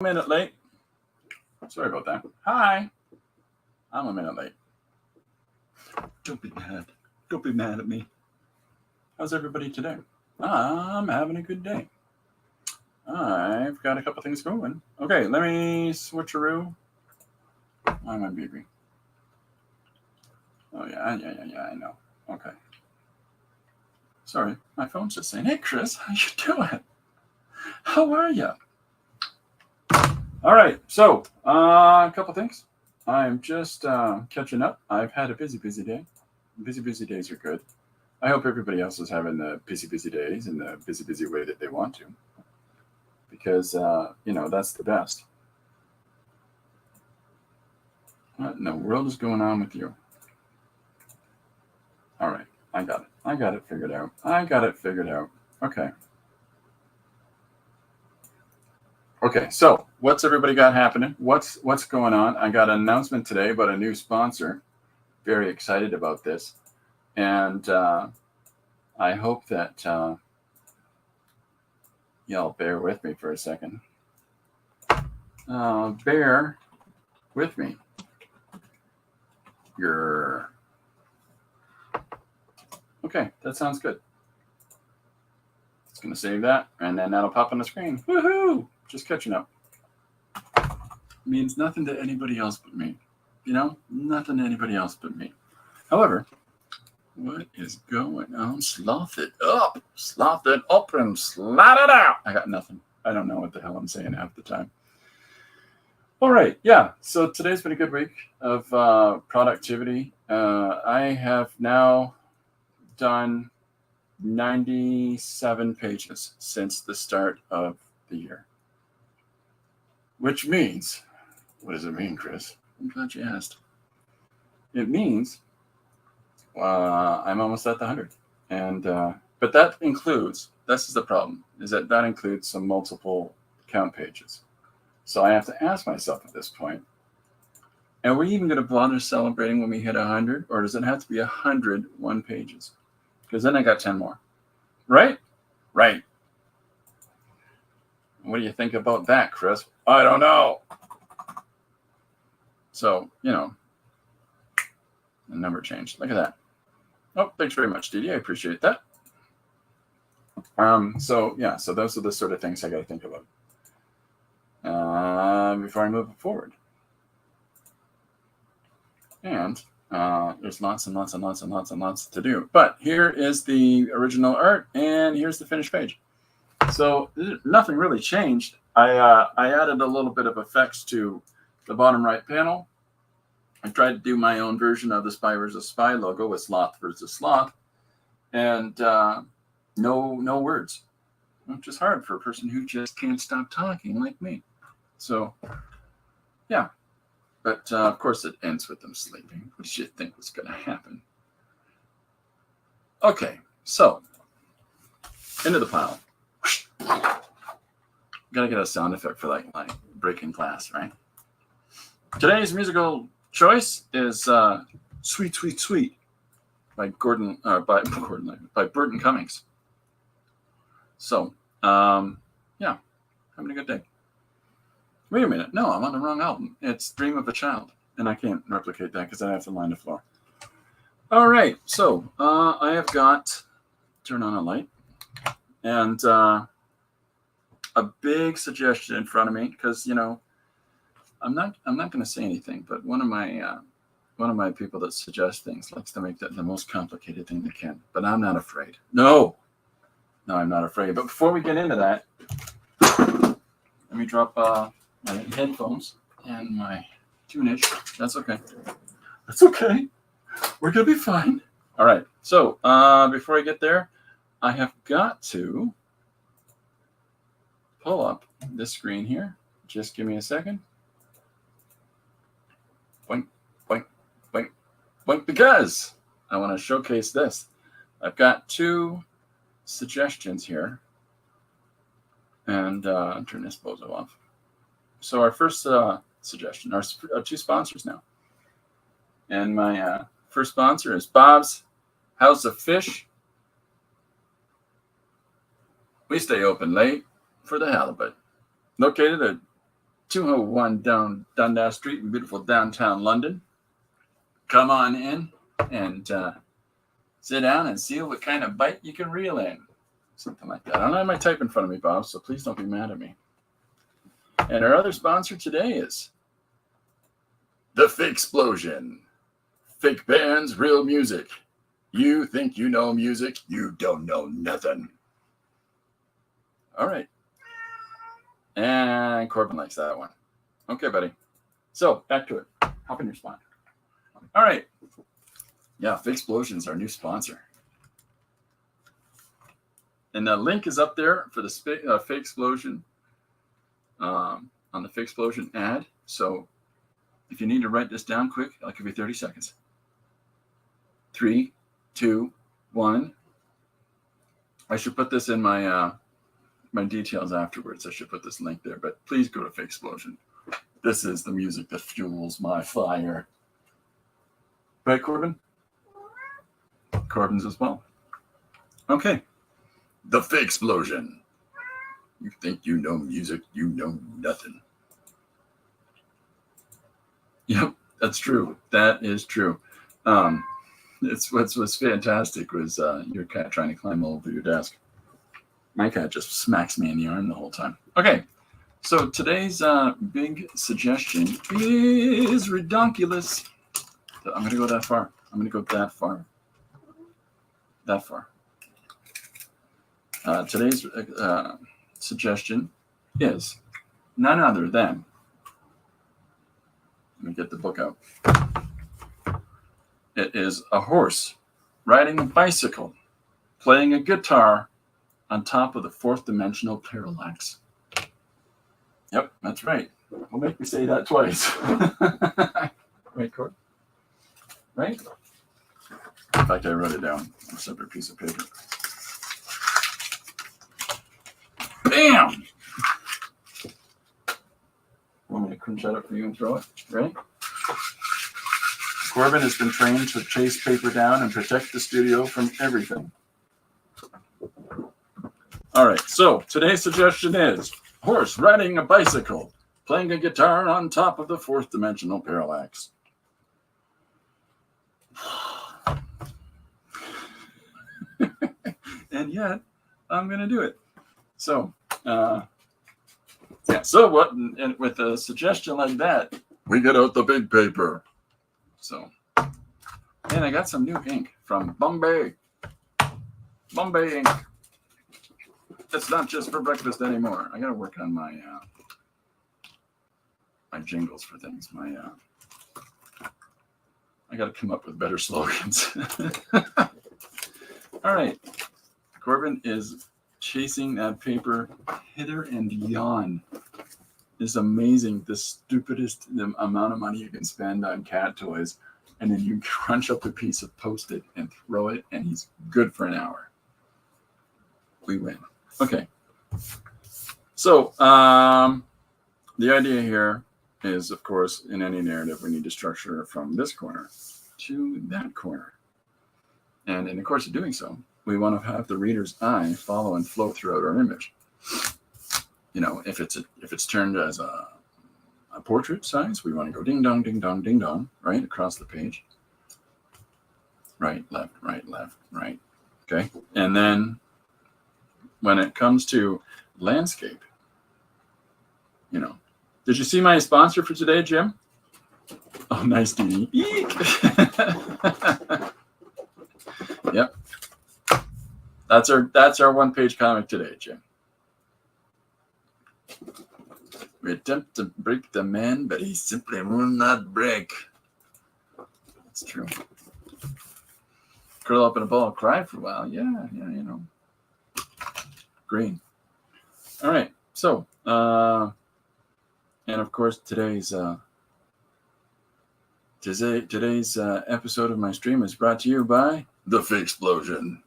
A minute late. Sorry about that. Hi. I'm a minute late. Don't be mad. Don't be mad at me. How's everybody today? I'm having a good day. I've got a couple things going. Okay, let me switcheroo. I'm my baby. Oh, yeah, I know. Okay. Sorry, my phone's just saying, hey, Chris, how you doing? How are you? All right, so a couple things. I'm just catching up. I've had a busy day. Busy days are good. I hope everybody else is having the busy days in the busy way that they want to, because that's the best. What in the world is going on with you? All right, I got it figured out. Okay. Okay, so what's everybody got happening? What's going on? I got an announcement today about a new sponsor. Very excited about this, and I hope that y'all bear with me for a second. Bear with me. Okay, that sounds good. It's going to save that, and then that'll pop on the screen. Woohoo! Just catching up. Means nothing to anybody else but me. Nothing to anybody else but me. However, what is going on? Sloth it up and slide it out. I got nothing. I don't know what the hell I'm saying half the time. All right, yeah. So today's been a good week of productivity. I have now done 97 pages since the start of the year. Which means, what does it mean, Chris? I'm glad you asked. It means I'm almost at the 100. And but that includes, this is the problem, is that includes some multiple count pages. So I have to ask myself at this point, are we even going to bother celebrating when we hit 100? Or does it have to be 101 pages? Because then I got 10 more. Right? Right. What do you think about that, Chris? I don't know. So, the number changed. Look at that. Oh, thanks very much, Didi. I appreciate that. So those are the sort of things I got to think about before I move forward. And there's lots and lots to do. But here is the original art, and here's the finished page. So nothing really changed. I added a little bit of effects to the bottom right panel. I tried to do my own version of the Spy vs. Spy logo with sloth versus sloth, and no words, which is hard for a person who just can't stop talking like me. So, yeah. But, of course, it ends with them sleeping. What did you think was going to happen? Okay, so, into the pile. Got to get a sound effect for, like breaking glass, right? Today's musical choice is Sweet, Sweet, Sweet by Burton Cummings. So, yeah, having a good day. Wait a minute. No, I'm on the wrong album. It's Dream of a Child. And I can't replicate that because I have to line the floor. All right. So I have got, turn on a light, and a big suggestion in front of me because, I'm not going to say anything, but one of my people that suggests things likes to make that the most complicated thing they can. But I'm not afraid. No, I'm not afraid. But before we get into that, let me drop my headphones and my tunage. That's okay. We're going to be fine. All right. So before I get there, I have got to pull up this screen here. Just give me a second. Boink, boink, boink, boink, because I want to showcase this. I've got two suggestions here. And turn this bozo off. So our first suggestion, our two sponsors now. And my first sponsor is Bob's House of Fish. We stay open late for the halibut. Located at 201 down Dundas Street in beautiful downtown London. Come on in and sit down and see what kind of bite you can reel in. Something like that. I don't have my type in front of me, Bob, so please don't be mad at me. And our other sponsor today is The Fake Explosion. Fake bands, real music. You think you know music, you don't know nothing. All right. And Corbin likes that one. Okay, buddy. So, back to it. Hop in your spot. All right. Yeah, Fake Explosion is our new sponsor. And the link is up there for the Fake Explosion on the Fake Explosion ad. So, if you need to write this down quick, I'll give you 30 seconds. 3, 2, 1. I should put this in my my details afterwards. I should put this link there, but please go to Fake Explosion. This is the music that fuels my fire. Right, Corbin? Corbin's as well. Okay. The Fake Explosion. You think you know music, you know nothing. Yep, that's true. That is true. It's what's fantastic was your cat trying to climb all over your desk. My cat just smacks me in the arm the whole time. Okay, so today's big suggestion is redonkulous. I'm going to go that far. I'm going to go that far. That far. Today's suggestion is none other than, let me get the book out. It is a horse riding a bicycle, playing a guitar on top of the fourth dimensional parallax. Yep, that's right. We'll make me say that twice. Right, Cord? Right? In fact, I wrote it down on a separate piece of paper. Bam! Want me to crunch that up for you and throw it? Ready? Corbin has been trained to chase paper down and protect the studio from everything. All right, so today's suggestion is horse riding a bicycle, playing a guitar on top of the fourth dimensional parallax. And yet, I'm going to do it. So, yeah, so what, and with a suggestion like that, we get out the big paper. So, and I got some new ink from Bombay. Bombay ink. It's not just for breakfast anymore. I got to work on my my jingles for things. I got to come up with better slogans. All right. Corbin is chasing that paper hither and yon. It's amazing the stupidest amount of money you can spend on cat toys, and then you crunch up a piece of Post-it and throw it, and he's good for an hour. We win. Okay. So the idea here is, of course, in any narrative, we need to structure from this corner to that corner. And in the course of doing so, we want to have the reader's eye follow and flow throughout our image. You know, if it's turned as a portrait size, we want to go ding dong, ding dong, ding dong, right across the page. Right, left, right. Okay. And then when it comes to landscape, you know, did you see my sponsor for today, Jim? Oh, nice, Dee. Eek. Yep. That's our one-page comic today, Jim. We attempt to break the man, but he simply will not break. That's true. Curl up in a ball, cry for a while. Yeah, you know. Green. All right. So, and of course, today's episode of my stream is brought to you by The Fake Explosion.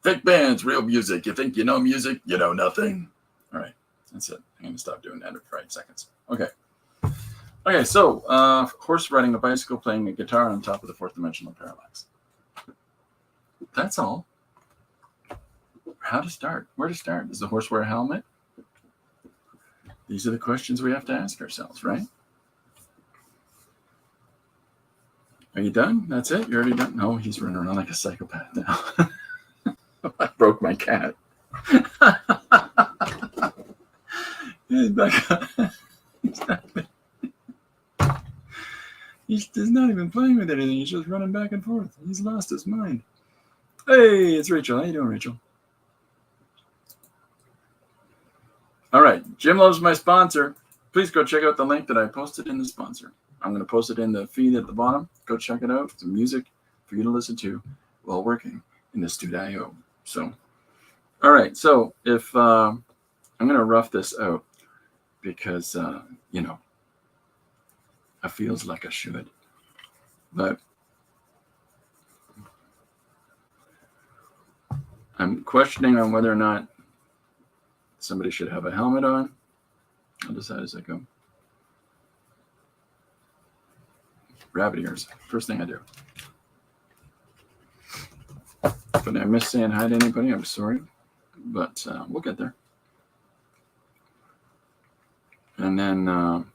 Fake bands, real music. You think you know music, you know nothing. All right. That's it. I'm going to stop doing that for 8 seconds. Okay. Okay, so horse riding a bicycle, playing a guitar on top of the fourth dimensional parallax. That's all. How to start? Where to start? Does the horse wear a helmet? These are the questions we have to ask ourselves, right? Are you done? That's it? You're already done? No, he's running around like a psychopath now. I broke my cat. He's back up. He's not even playing with anything. He's just running back and forth. He's lost his mind. Hey, it's Rachel. How you doing, Rachel? All right. Jim Loves my sponsor. Please go check out the link that I posted in the sponsor. I'm going to post it in the feed at the bottom. Go check it out. It's music for you to listen to while working in the studio. So, all right. So if I'm going to rough this out because, you know, I feels like I should. But I'm questioning on whether or not somebody should have a helmet on. I'll decide as I go. Rabbit ears. First thing I do. If I miss saying hi to anybody, I'm sorry. But we'll get there. And then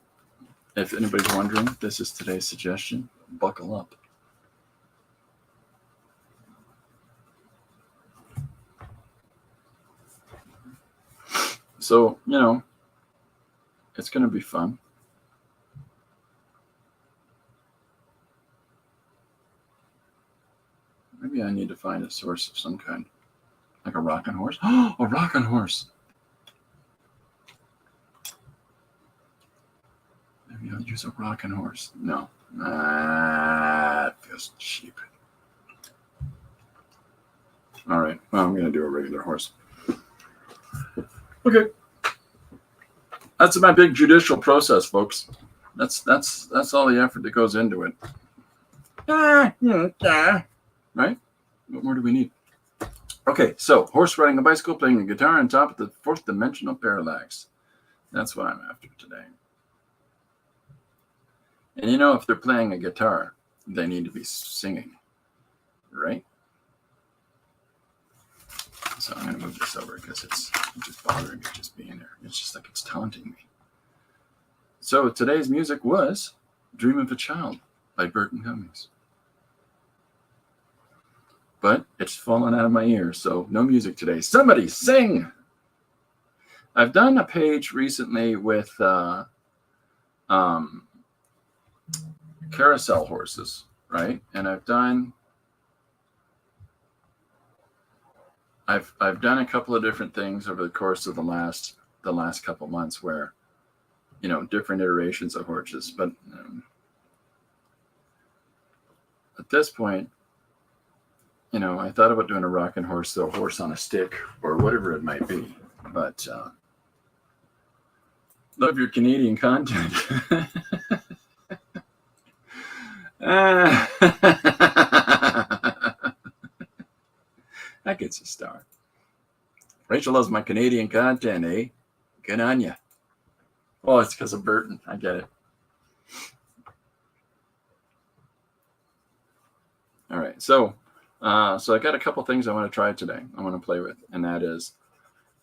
if anybody's wondering, this is today's suggestion. Buckle up. So, you know, it's going to be fun. Maybe I need to find a source of some kind. Like a rocking horse. Oh, a rocking horse. Maybe I'll use a rocking horse. No. That feels cheap. All right. Well, I'm going to do a regular horse. Okay. That's my big judicial process, folks. That's all the effort that goes into it. Right? What more do we need? Okay, so horse riding a bicycle, playing a guitar on top of the fourth dimensional parallax. That's what I'm after today. And you know, if they're playing a guitar, they need to be singing, right? So I'm going to move this over because it's just bothering me just being there. It's just like it's taunting me. So today's music was Dream of a Child by Burton Cummings. But it's fallen out of my ears, so no music today. Somebody sing! I've done a page recently with carousel horses, right? And I've done a couple of different things over the course of the last couple months where, you know, different iterations of horses. But at this point, you know, I thought about doing a rocking horse, so a horse on a stick or whatever it might be. But love your Canadian content. That gets a star. Rachel loves my Canadian content, eh? Good on ya. Oh, it's because of Burton. I get it. All right, so I got a couple things I want to try today. I want to play with, and that is,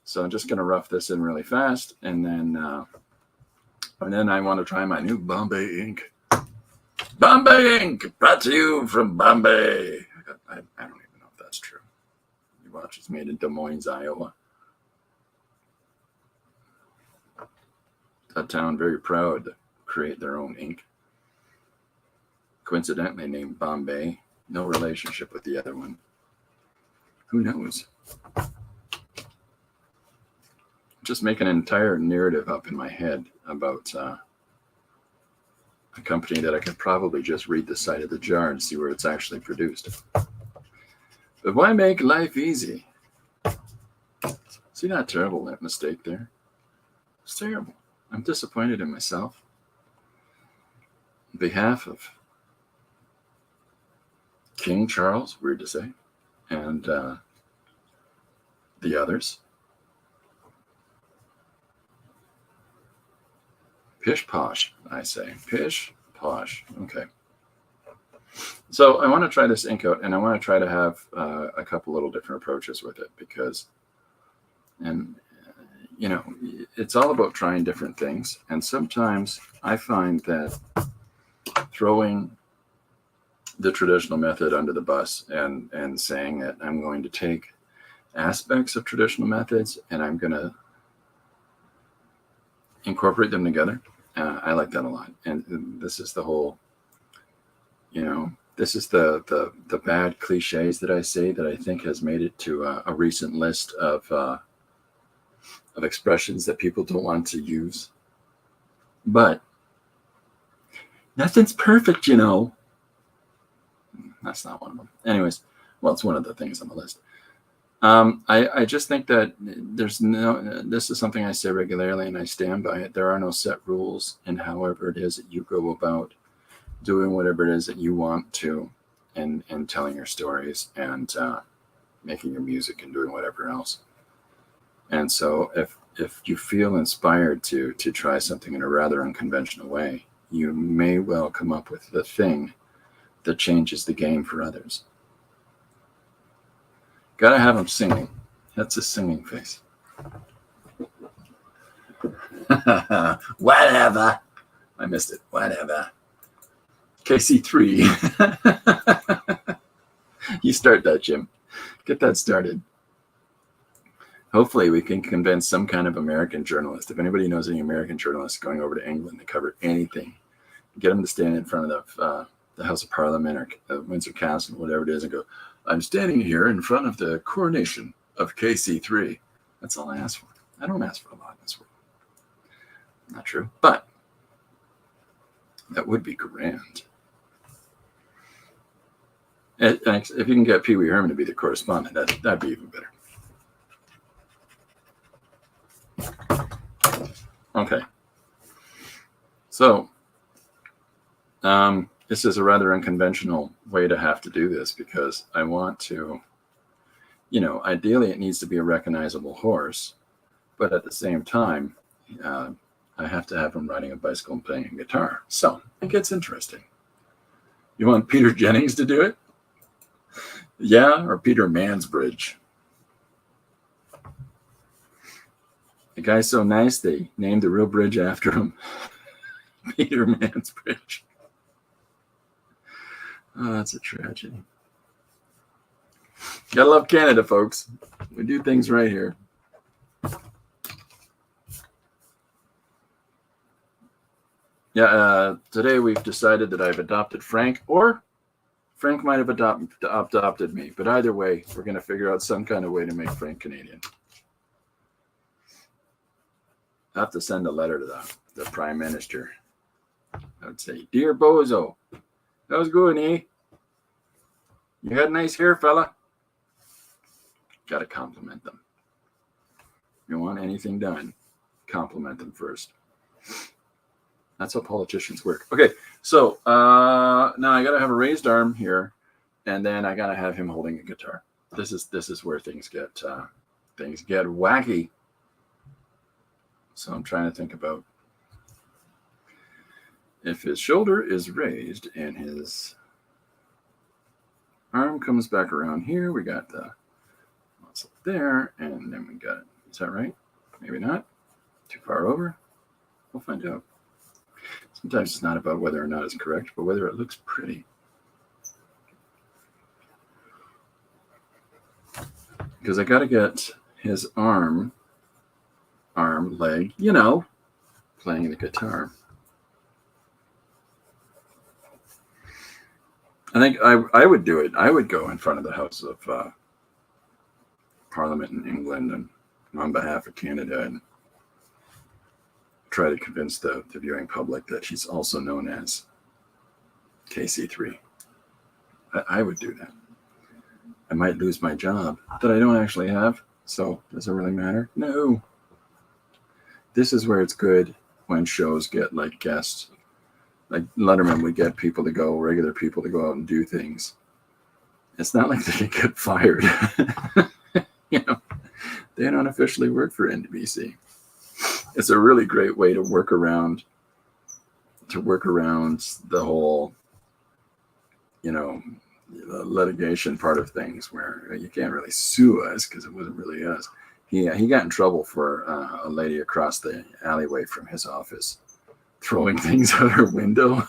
so I'm just going to rough this in really fast, and then I want to try my new Bombay ink. Bombay ink, brought to you from Bombay. I don't even know if that's true. You watch, it's made in Des Moines, Iowa. That town very proud to create their own ink. Coincidentally named Bombay. No relationship with the other one. Who knows? Just make an entire narrative up in my head about a company that I could probably just read the side of the jar and see where it's actually produced. But why make life easy? See that terrible mistake there? It's terrible. I'm disappointed in myself. On behalf of King Charles, weird to say, and the others. Pish posh, I say. Pish posh. Okay. So I want to try this ink out, and I want to try to have a couple little different approaches with it because, and you know, it's all about trying different things. And sometimes I find that throwing the traditional method under the bus and saying that I'm going to take aspects of traditional methods and I'm going to incorporate them together. I like that a lot. And this is the whole, this is the bad cliches that I say that I think has made it to a recent list of expressions that people don't want to use. But nothing's perfect, That's not one of them. Anyways, well, it's one of the things on the list. I just think that this is something I say regularly and I stand by it. There are no set rules in however it is that you go about doing whatever it is that you want to and telling your stories and making your music and doing whatever else. And so if you feel inspired to try something in a rather unconventional way, you may well come up with the thing that changes the game for others. Gotta have him singing. That's a singing face. Whatever. I missed it. Whatever. KC3. You start that, Jim. Get that started. Hopefully we can convince some kind of American journalist. If anybody knows any American journalists going over to England to cover anything, get them to stand in front of the House of Parliament or Windsor Castle, whatever it is, and go, I'm standing here in front of the coronation of KC3. That's all I ask for. I don't ask for a lot in this world. Not true, but that would be grand. And if you can get Pee Wee Herman to be the correspondent, that'd be even better. Okay. So, this is a rather unconventional way to have to do this because I want to, ideally it needs to be a recognizable horse, but at the same time, I have to have him riding a bicycle and playing a guitar. So it gets interesting. You want Peter Jennings to do it? Yeah, or Peter Mansbridge. The guy's so nice, they named the real bridge after him. Peter Mansbridge. Oh, that's a tragedy. Gotta love Canada, folks. We do things right here. Yeah, today we've decided that I've adopted Frank, or Frank might have adopted me. But either way, we're going to figure out some kind of way to make Frank Canadian. I have to send a letter to the Prime Minister. I would say, Dear Bozo, that was good, eh? You got nice hair, fella. Got to compliment them. If you want anything done, compliment them first. That's how politicians work. Okay, so now I got to have a raised arm here, and then I got to have him holding a guitar. This is where things get wacky. So I'm trying to think about if his shoulder is raised and his arm comes back around here. We got the muscle there, and then we got it. Is that right? Maybe not. Too far over. We'll find out. Sometimes it's not about whether or not it's correct, but whether it looks pretty. Because I got to get his arm, leg, playing the guitar. I think I would do it. I would go in front of the House of Parliament in England and on behalf of Canada and try to convince the viewing public that she's also known as KC3. I would do that. I might lose my job that I don't actually have, so does it really matter? No. This is where it's good when shows get like guests. Like Letterman would get regular people to go out and do things. It's not like they can get fired. They don't officially work for NBC. It's a really great way to work around the whole, litigation part of things where you can't really sue us because it wasn't really us. he got in trouble for a lady across the alleyway from his office throwing things out her window.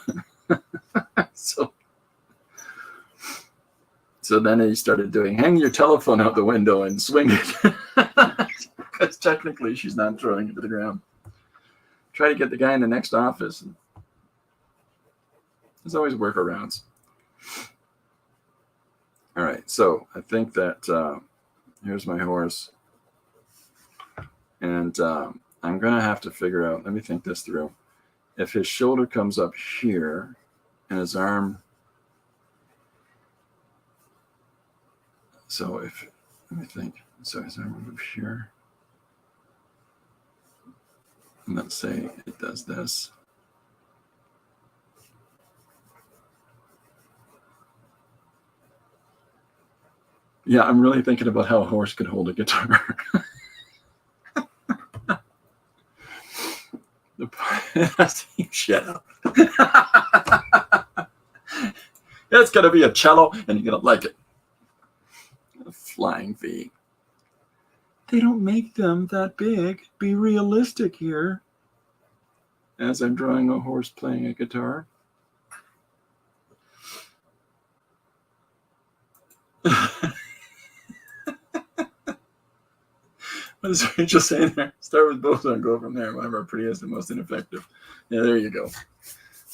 so then he started doing, hang your telephone out the window and swing it. Because technically she's not throwing it to the ground. Try to get the guy in the next office. There's always workarounds. All right, so I think that here's my horse. And I'm going to have to figure out, let me think this through. If his shoulder comes up here and his arm, so if, let me think, so his arm moves here. And let's say it does this. Yeah, I'm really thinking about how a horse could hold a guitar. Shut up. It's going to be a cello, and you're going to like it. A flying V. They don't make them that big. Be realistic here. As I'm drawing a horse playing a guitar. What is Rachel saying there? Start with both and go from there. Whatever prettiest and most ineffective. Yeah, there you go.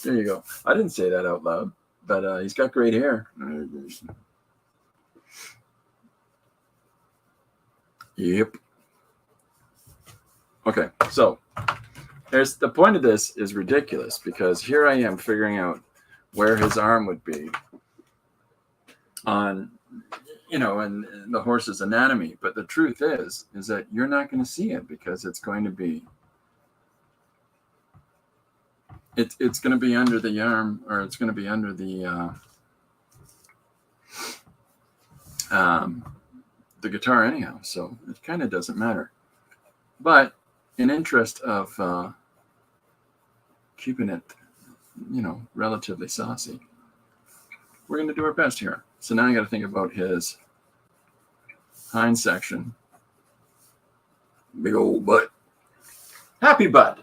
There you go. I didn't say that out loud, but he's got great hair. Yep. Okay, so there's the point of this is ridiculous because here I am figuring out where his arm would be on, you know, and the horse's anatomy. But the truth is that you're not going to see it because it's going to be, it's going to be under the arm, or it's going to be under the guitar anyhow. So it kind of doesn't matter. But in interest of keeping it, you know, relatively saucy, we're going to do our best here. So now I got to think about his hind section. Big old butt. Happy butt.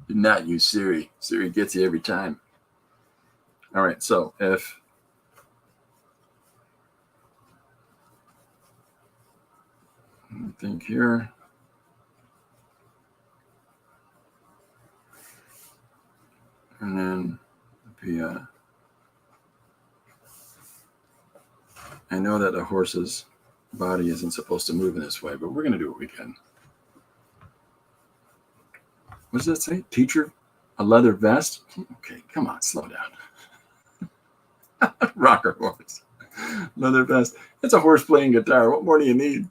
Do not use Siri. Siri gets you every time. All right, so if I think here. And then the I know that a horse's body isn't supposed to move in this way, but we're going to do what we can. What does that say? Teacher, a leather vest? Okay, come on, slow down. Rocker horse. Leather vest. It's a horse playing guitar. What more do you need?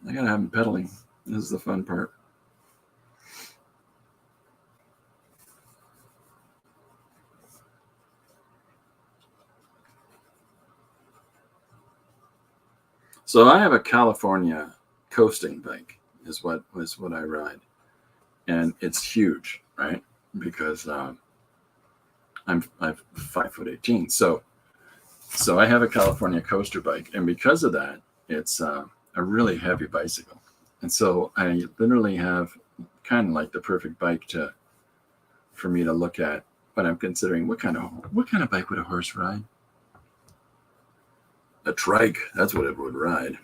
I gotta have him pedaling. This is the fun part. So I have a California coasting bike is what I ride. And it's huge, right? Because I'm 5'18". So I have a California coaster bike, and because of that, it's a really heavy bicycle. And so I literally have kind of like the perfect bike for me to look at when I'm considering what kind of bike would a horse ride? A trike, that's what it would ride.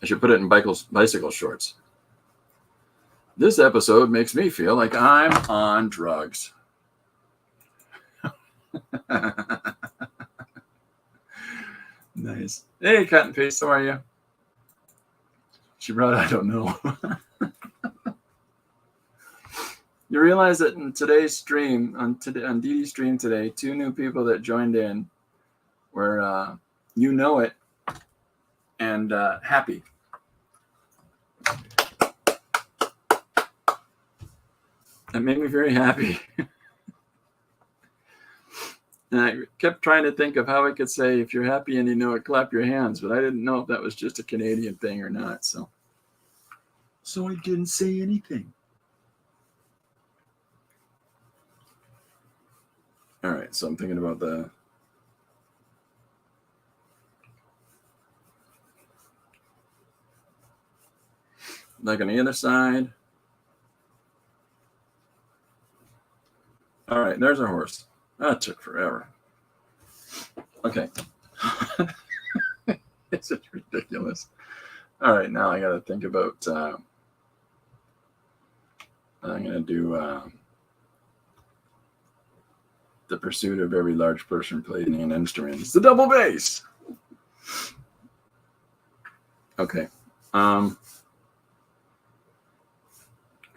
I should put it in bicycle shorts. This episode makes me feel like I'm on drugs. Nice. Hey, Cut and Paste, how are you? She brought, I don't know. You realize that in today's stream, on Dee Dee's stream today, 2 new people that joined in were, you know it, and happy. That made me very happy. And I kept trying to think of how I could say, if you're happy and you know it, clap your hands. But I didn't know if that was just a Canadian thing or not. So I didn't say anything. All right. So I'm thinking about like on the other side. All right. There's our horse. That took forever. Okay. It's just ridiculous. All right, now I got to think about. I'm going to do the pursuit of every large person playing an instrument. It's the double bass. Okay. All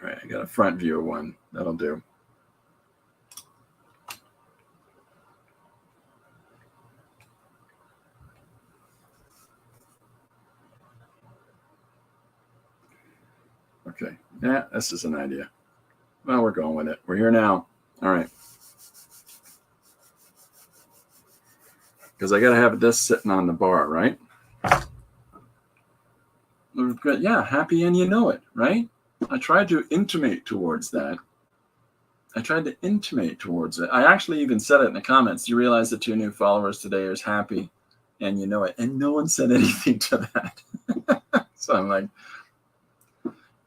right, I got a front view of one. That'll do. Okay. Yeah, this is an idea. Well, we're going with it. We're here now. All right. Because I got to have this sitting on the bar, right? Yeah, happy and you know it, right? I tried to intimate towards that. I actually even said it in the comments. You realize the 2 new followers today is happy and you know it. And no one said anything to that. So I'm like,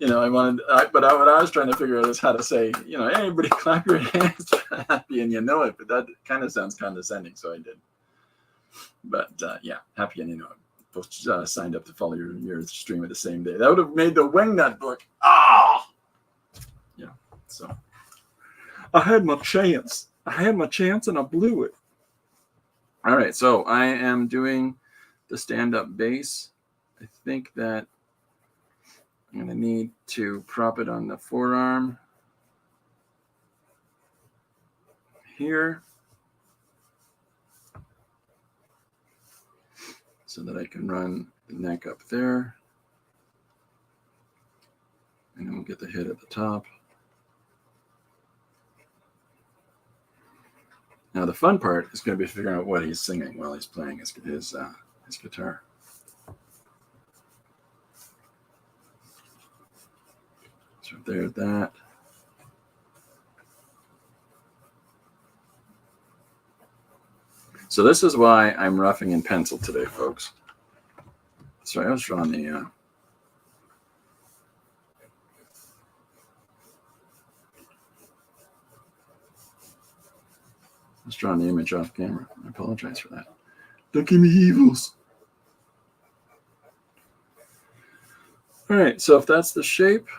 what I was trying to figure out is how to say, hey, everybody clap your hands, happy and you know it. But that kind of sounds condescending, so I did. But yeah, happy and you know it. Both signed up to follow your stream at the same day. That would have made the Wingnut book. Yeah, so I had my chance. And I blew it. All right, so I am doing the stand-up bass. I think that I'm going to need to prop it on the forearm here so that I can run the neck up there. And then we'll get the hit at the top. Now the fun part is going to be figuring out what he's singing while he's playing his guitar. So there's that. So this is why I'm roughing in pencil today, folks. Sorry, I was drawing the image off camera. I apologize for that. Don't give me evils. All right, so if that's the shape,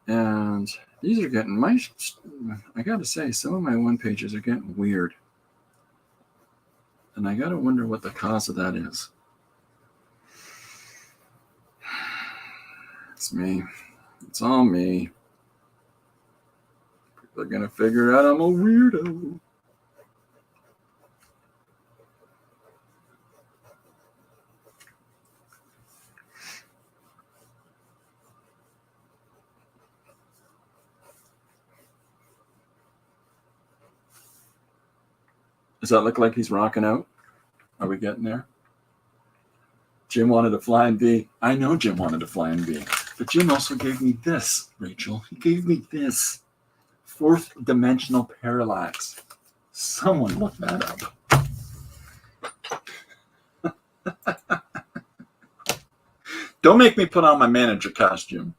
and these are getting I gotta say, some of my one pages are getting weird. And I gotta wonder what the cause of that is. It's me. It's all me. People are gonna figure out I'm a weirdo. Does that look like he's rocking out? Are we getting there? Jim wanted a flying V. I know Jim wanted a flying V. But Jim also gave me this, Rachel. He gave me this. 4th dimensional parallax. Someone look that up. Don't make me put on my manager costume.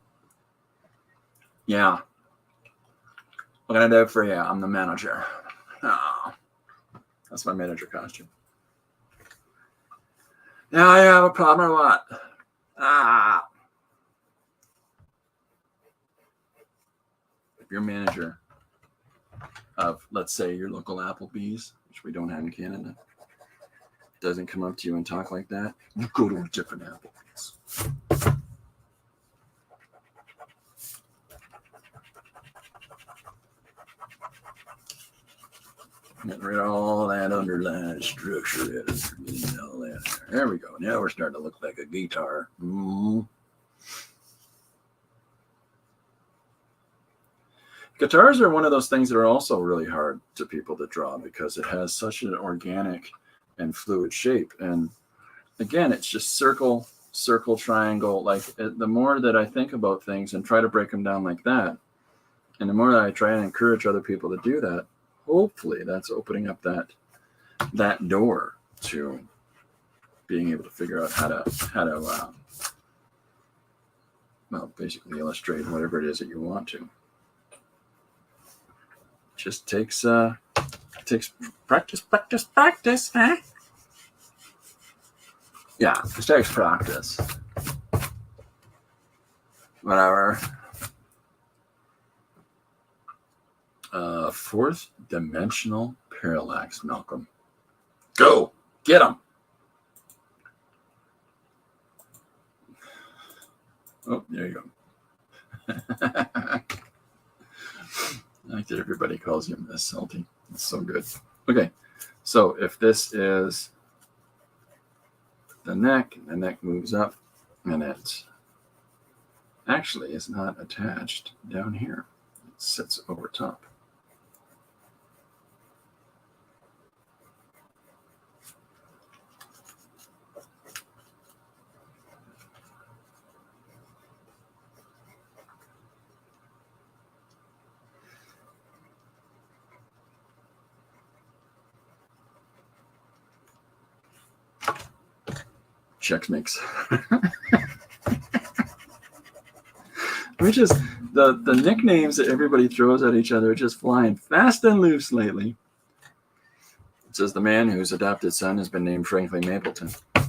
Yeah. What can I do for you? I'm the manager. Oh. That's my manager costume. Now I have a problem or what? If you're manager of, let's say, your local Applebee's, which we don't have in Canada, doesn't come up to you and talk like that, you go to a different Applebee's. Getting rid of all that underlying structure. All that. There we go. Now we're starting to look like a guitar. Guitars are one of those things that are also really hard to people to draw because it has such an organic and fluid shape. And again, it's just circle, circle, triangle. Like the more that I think about things and try to break them down like that, and the more that I try and encourage other people to do that, hopefully that's opening up that door to being able to figure out how to well, basically illustrate whatever it is that you want to. Just takes practice, huh? Yeah, it takes practice. Whatever. Fourth dimensional parallax, Malcolm. Go! Get him! Oh, there you go. I like that everybody calls him Miss Salty. It's so good. Okay, so if this is the neck moves up, and it actually is not attached down here. It sits over top. Chex Mix. Which is the nicknames that everybody throws at each other are just flying fast and loose lately. It says the man whose adopted son has been named Franklin Mapleton. I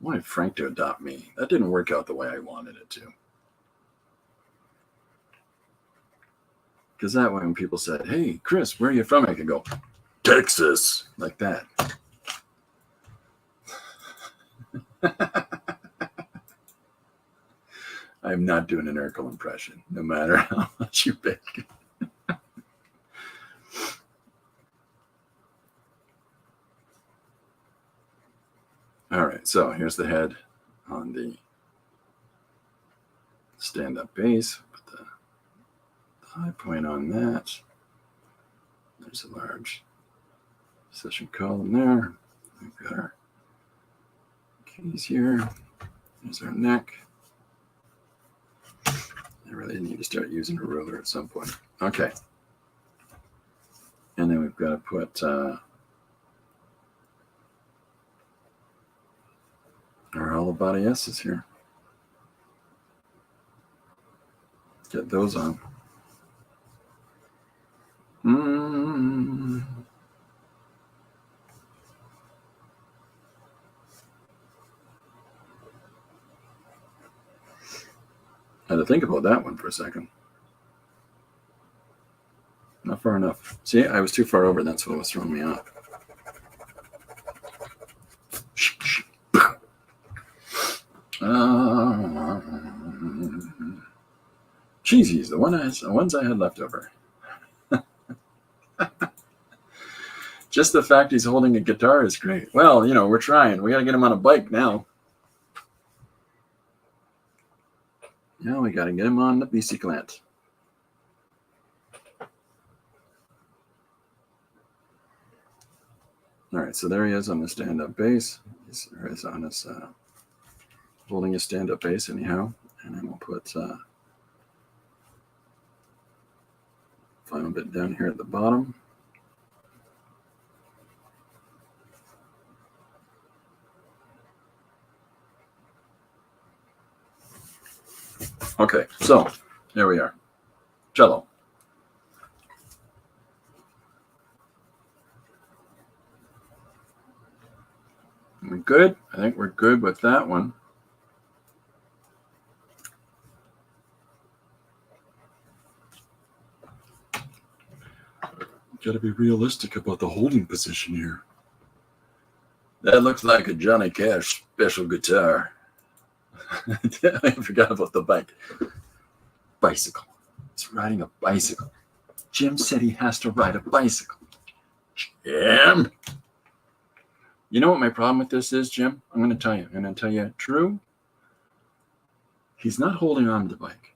wanted Frank to adopt me. That didn't work out the way I wanted it to. Because that way when people said, hey, Chris, where are you from? I could go, Texas, like that. I'm not doing an Urkel impression, no matter how much you pick. All right, so here's the head on the stand-up bass. Put the high point on that. There's a large session column there. We've got our keys here. There's our neck. I really need to start using a ruler at some point. Okay. And then we've got to put our hollow body S's here. Get those on. I had to think about that one for a second. Not far enough. See, I was too far over. That's what was throwing me off. Cheesies, the ones I had left over. Just the fact he's holding a guitar is great. Well, you know, we're trying. We got to get him on a bike now. Now we got to get him on the bicyclette. All right, so there he is on the stand-up bass. He's on his holding his stand-up bass anyhow. And then we'll put final bit down here at the bottom. Okay, so there we are. Cello. We good? I think we're good with that one. Got to be realistic about the holding position here. That looks like a Johnny Cash special guitar. I forgot about the bike. Bicycle. He's riding a bicycle. Jim said he has to ride a bicycle. Jim, You know what my problem with this is, Jim? I'm going to tell you. I'm going to tell you, Drew, he's not holding on to the bike.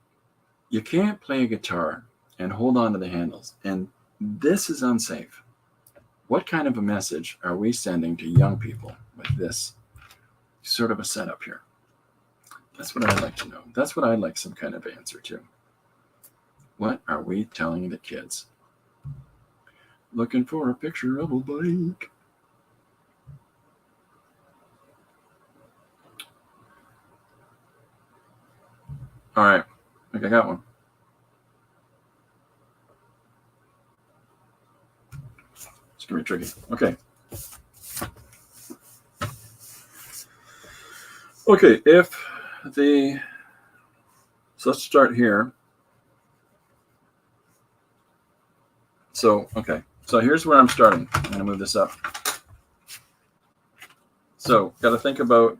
You can't play a guitar and hold on to the handles. And this is unsafe. What kind of a message are we sending to young people with this sort of a setup here? That's what I'd like to know. That's what I'd like some kind of answer to. What are we telling the kids? Looking for a picture of a bike. All right, I think I got one. It's gonna be tricky. Okay. Okay, so let's start here. So here's where I'm starting. I'm gonna move this up. So got to think about,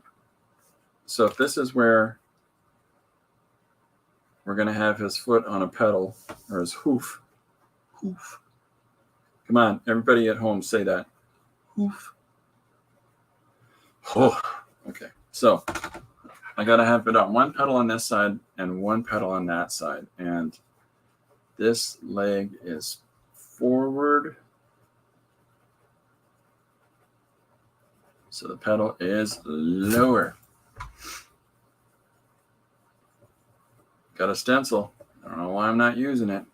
so if this is where we're going to have his foot on a pedal, or his hoof. Hoof. Come on, everybody at home, say that. Hoof. Oh, okay. So I got to have it on one pedal on this side and one pedal on that side. And this leg is forward. So the pedal is lower. Got a stencil. I don't know why I'm not using it.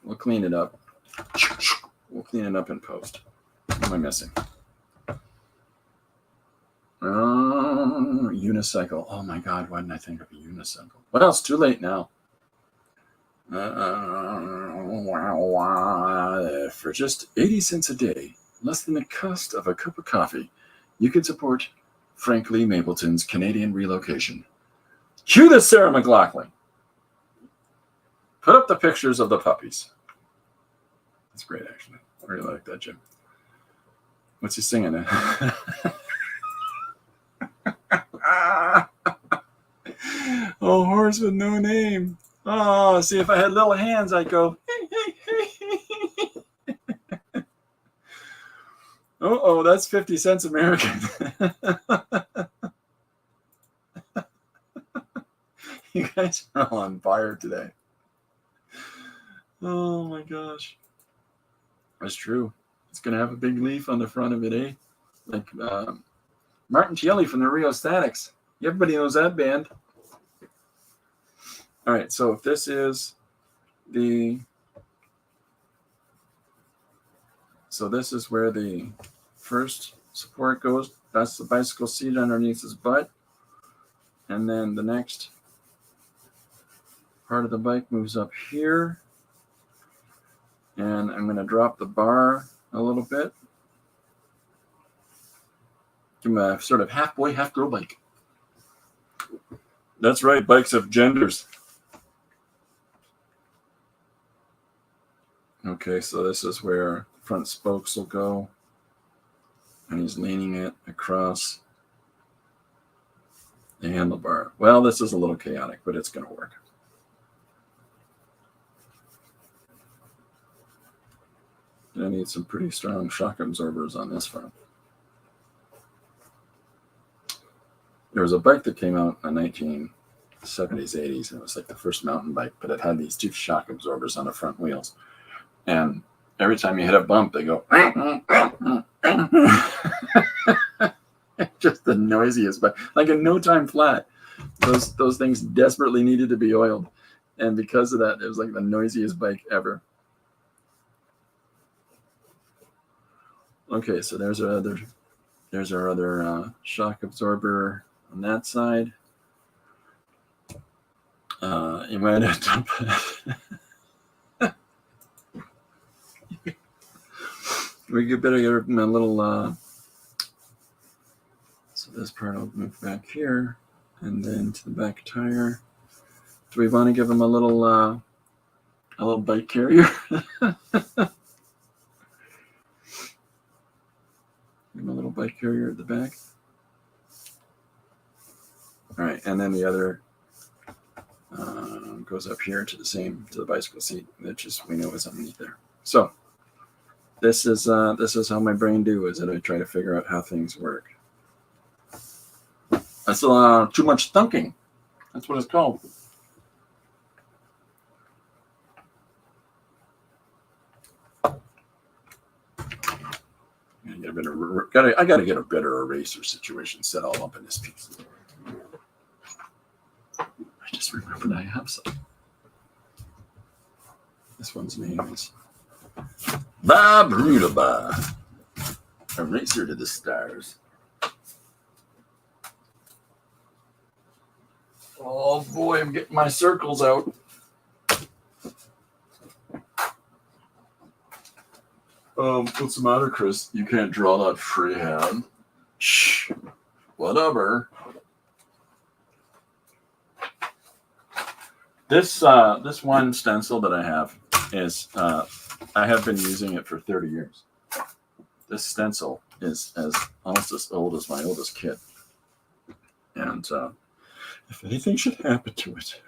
We'll clean it up. We'll clean it up in post. What am I missing? Unicycle. Oh my God, why didn't I think of a unicycle? Well, it's too late now. For just 80 cents a day, less than the cost of a cup of coffee, you can support Frank Lee Mapleton's Canadian relocation. Cue the Sarah McLachlan. Put up the pictures of the puppies. That's great, actually. I really like that, Jim. What's he singing? Oh, horse with no name. Oh, see, if I had little hands, I'd go. Oh, that's 50 cents American. You guys are all on fire today. Oh my gosh. That's true. It's going to have a big leaf on the front of it, eh? Like Martin Tielli from the Rio Statics. Everybody knows that band. All right, so if this is so this is where the first support goes. That's the bicycle seat underneath his butt. And then the next part of the bike moves up here. And I'm going to drop the bar a little bit. Give him a sort of half boy, half girl bike. That's right, bikes of genders. Okay, so this is where front spokes will go. And he's leaning it across the handlebar. Well, this is a little chaotic, but it's going to work. I need some pretty strong shock absorbers on this front. There was a bike that came out in the 1970s, 80s, and it was like the first mountain bike, but it had these two shock absorbers on the front wheels. And every time you hit a bump, they go, just the noisiest, but like a no time flat. Those things desperately needed to be oiled. And because of that, it was like the noisiest bike ever. Okay, so there's our other shock absorber on that side. You might have to we could better get a little so this part will move back here and then to the back tire. Do we want to give him a little bike carrier? Give him a little bike carrier at the back. All right, and then the other goes up here to the bicycle seat that just we know is underneath there. So this is how my brain do, is that I try to figure out how things work. That's too much thinking. That's what it's called. I gotta get a better eraser situation set all up in this piece. I just remembered I have some. This one's name is Bob Rudaba. Eraser to the stars. Oh boy, I'm getting my circles out. What's the matter, Chris? You can't draw that freehand. Shh. Whatever. This one stencil that I have is I have been using it for 30 years. This stencil is almost as old as my oldest kid. And if anything should happen to it,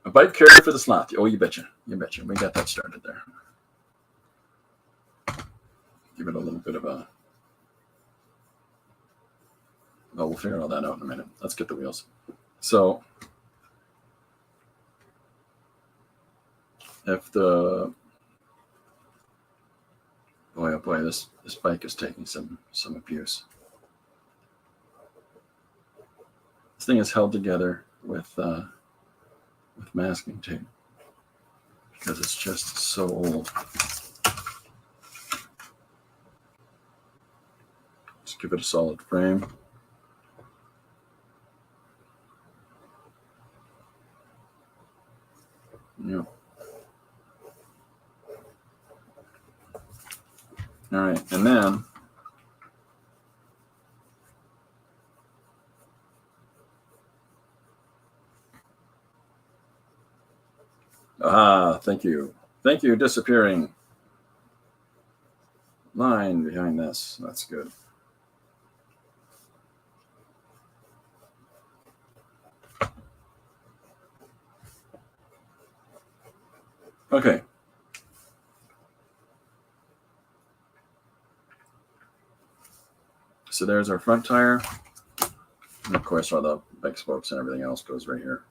a bite carrier for the sloth. Oh, you betcha. You betcha. We got that started there. Give it a little bit of a... Oh, we'll figure all that out in a minute. Let's get the wheels. So, if the... Boy, oh boy, this bike is taking some abuse. This thing is held together with masking tape because it's just so old. Just give it a solid frame. Yep. All right, and then thank you. Thank you, disappearing line behind this. That's good. Okay. So there's our front tire. And of course, all the bike spokes and everything else goes right here.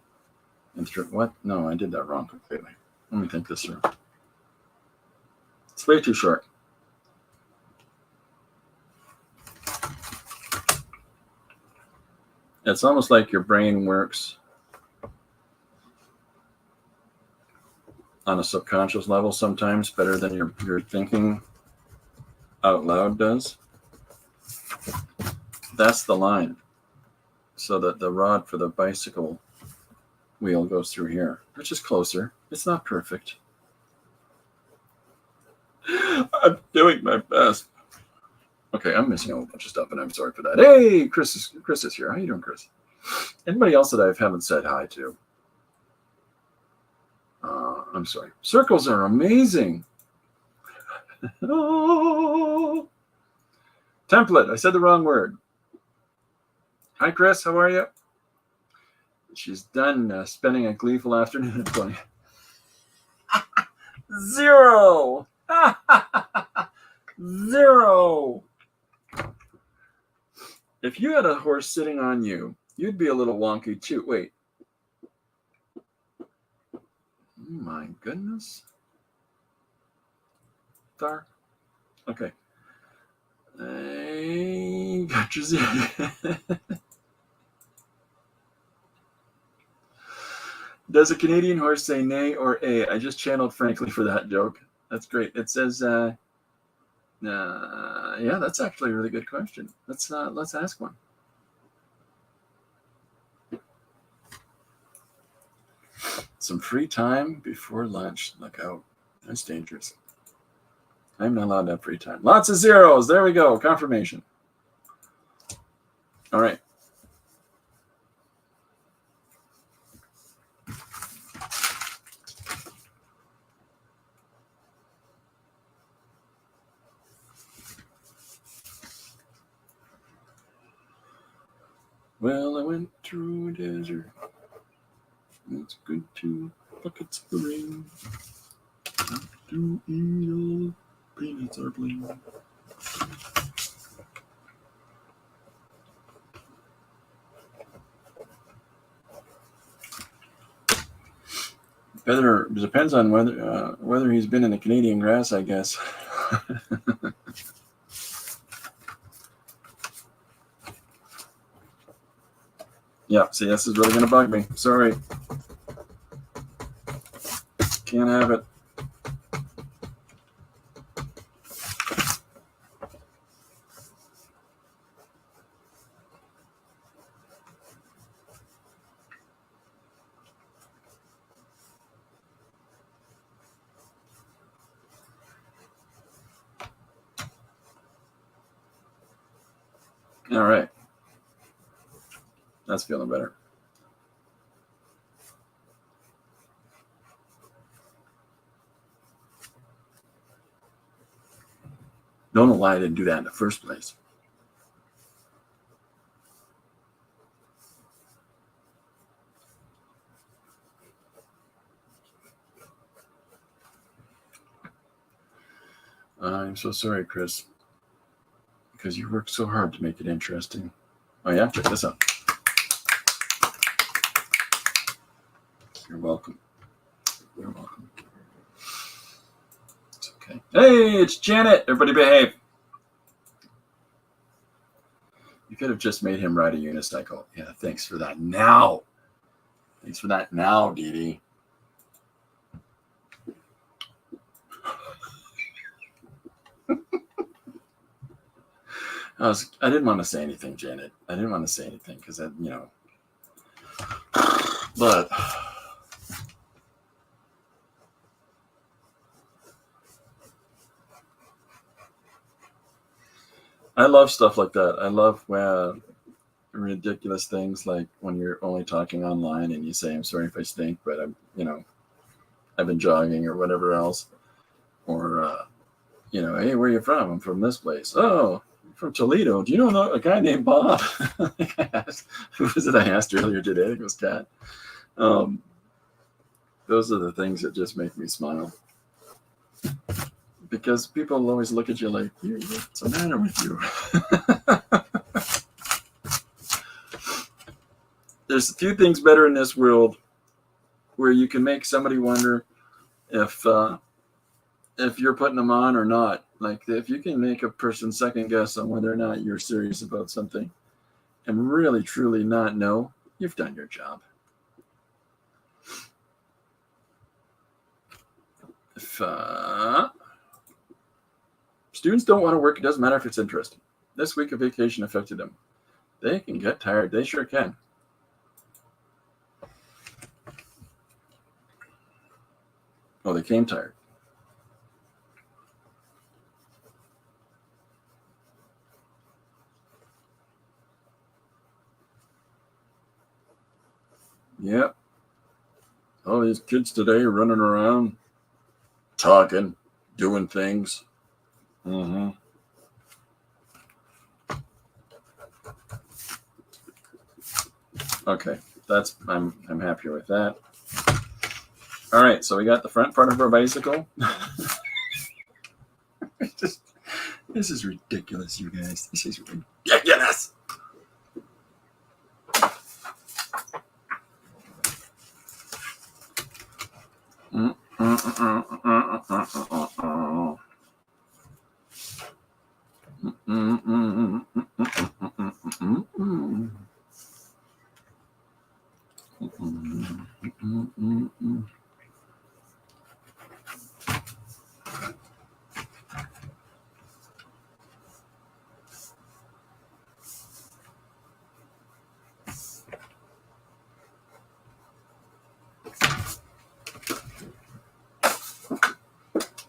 What? No, I did that wrong completely. Let me think this through. It's way too short. It's almost like your brain works on a subconscious level sometimes better than your thinking out loud does. That's the line. So that the rod for the bicycle wheel goes through here, which is closer. It's not perfect. I'm doing my best. Okay, I'm missing a whole bunch of stuff, and I'm sorry for that. Hey, Chris is here. How you doing, Chris? Anybody else that I haven't said hi to? I'm sorry. Circles are amazing. Oh. Template. I said the wrong word. Hi, Chris. How are you? She's done spending a gleeful afternoon at 20. 0. 0. If you had a horse sitting on you, you'd be a little wonky too. Wait. Oh my goodness. Dark. Okay. I got you. Does a Canadian horse say nay or a? I just channeled Frankly for that joke. That's great. It says, yeah, that's actually a really good question. Let's ask one. Some free time before lunch. Look out. That's dangerous. I'm not allowed to have free time. Lots of zeros. There we go. Confirmation. All right. Well, I went through a desert. It's good to buckets of rain. to eat all peanuts are bling. Whether it depends on whether he's been in the Canadian grass, I guess. Yeah, see, this is really going to bug me. Sorry. Can't have it. All right. That's feeling better. Don't know why I didn't do that in the first place. I'm so sorry, Chris, because you worked so hard to make it interesting. Oh, yeah? Check this out. You're welcome. You're welcome. It's okay. Hey, it's Janet. Everybody behave. You could have just made him ride a unicycle. Yeah, thanks for that now. Thanks for that now, Dee Dee. I didn't want to say anything, Janet. I didn't want to say anything because, but I love stuff like that. I love ridiculous things like when you're only talking online and you say, I'm sorry if I stink, but I've been jogging or whatever else. Or, hey, where are you from? I'm from this place. Oh, from Toledo. Do you know a guy named Bob? Who was it I asked earlier today? I think it was Kat. Those are the things that just make me smile. Because people always look at you like, what's the matter with you? There's a few things better in this world where you can make somebody wonder if you're putting them on or not. Like if you can make a person second guess on whether or not you're serious about something and really, truly not know, you've done your job. If students don't want to work, it doesn't matter if it's interesting. This week of vacation affected them. They can get tired. They sure can. Oh, they came tired. Yep. All these kids today are running around, talking, doing things. Mm-hmm. Okay, I'm happier with that. All right, so we got the front part of our bicycle. This is ridiculous, you guys. This is ridiculous.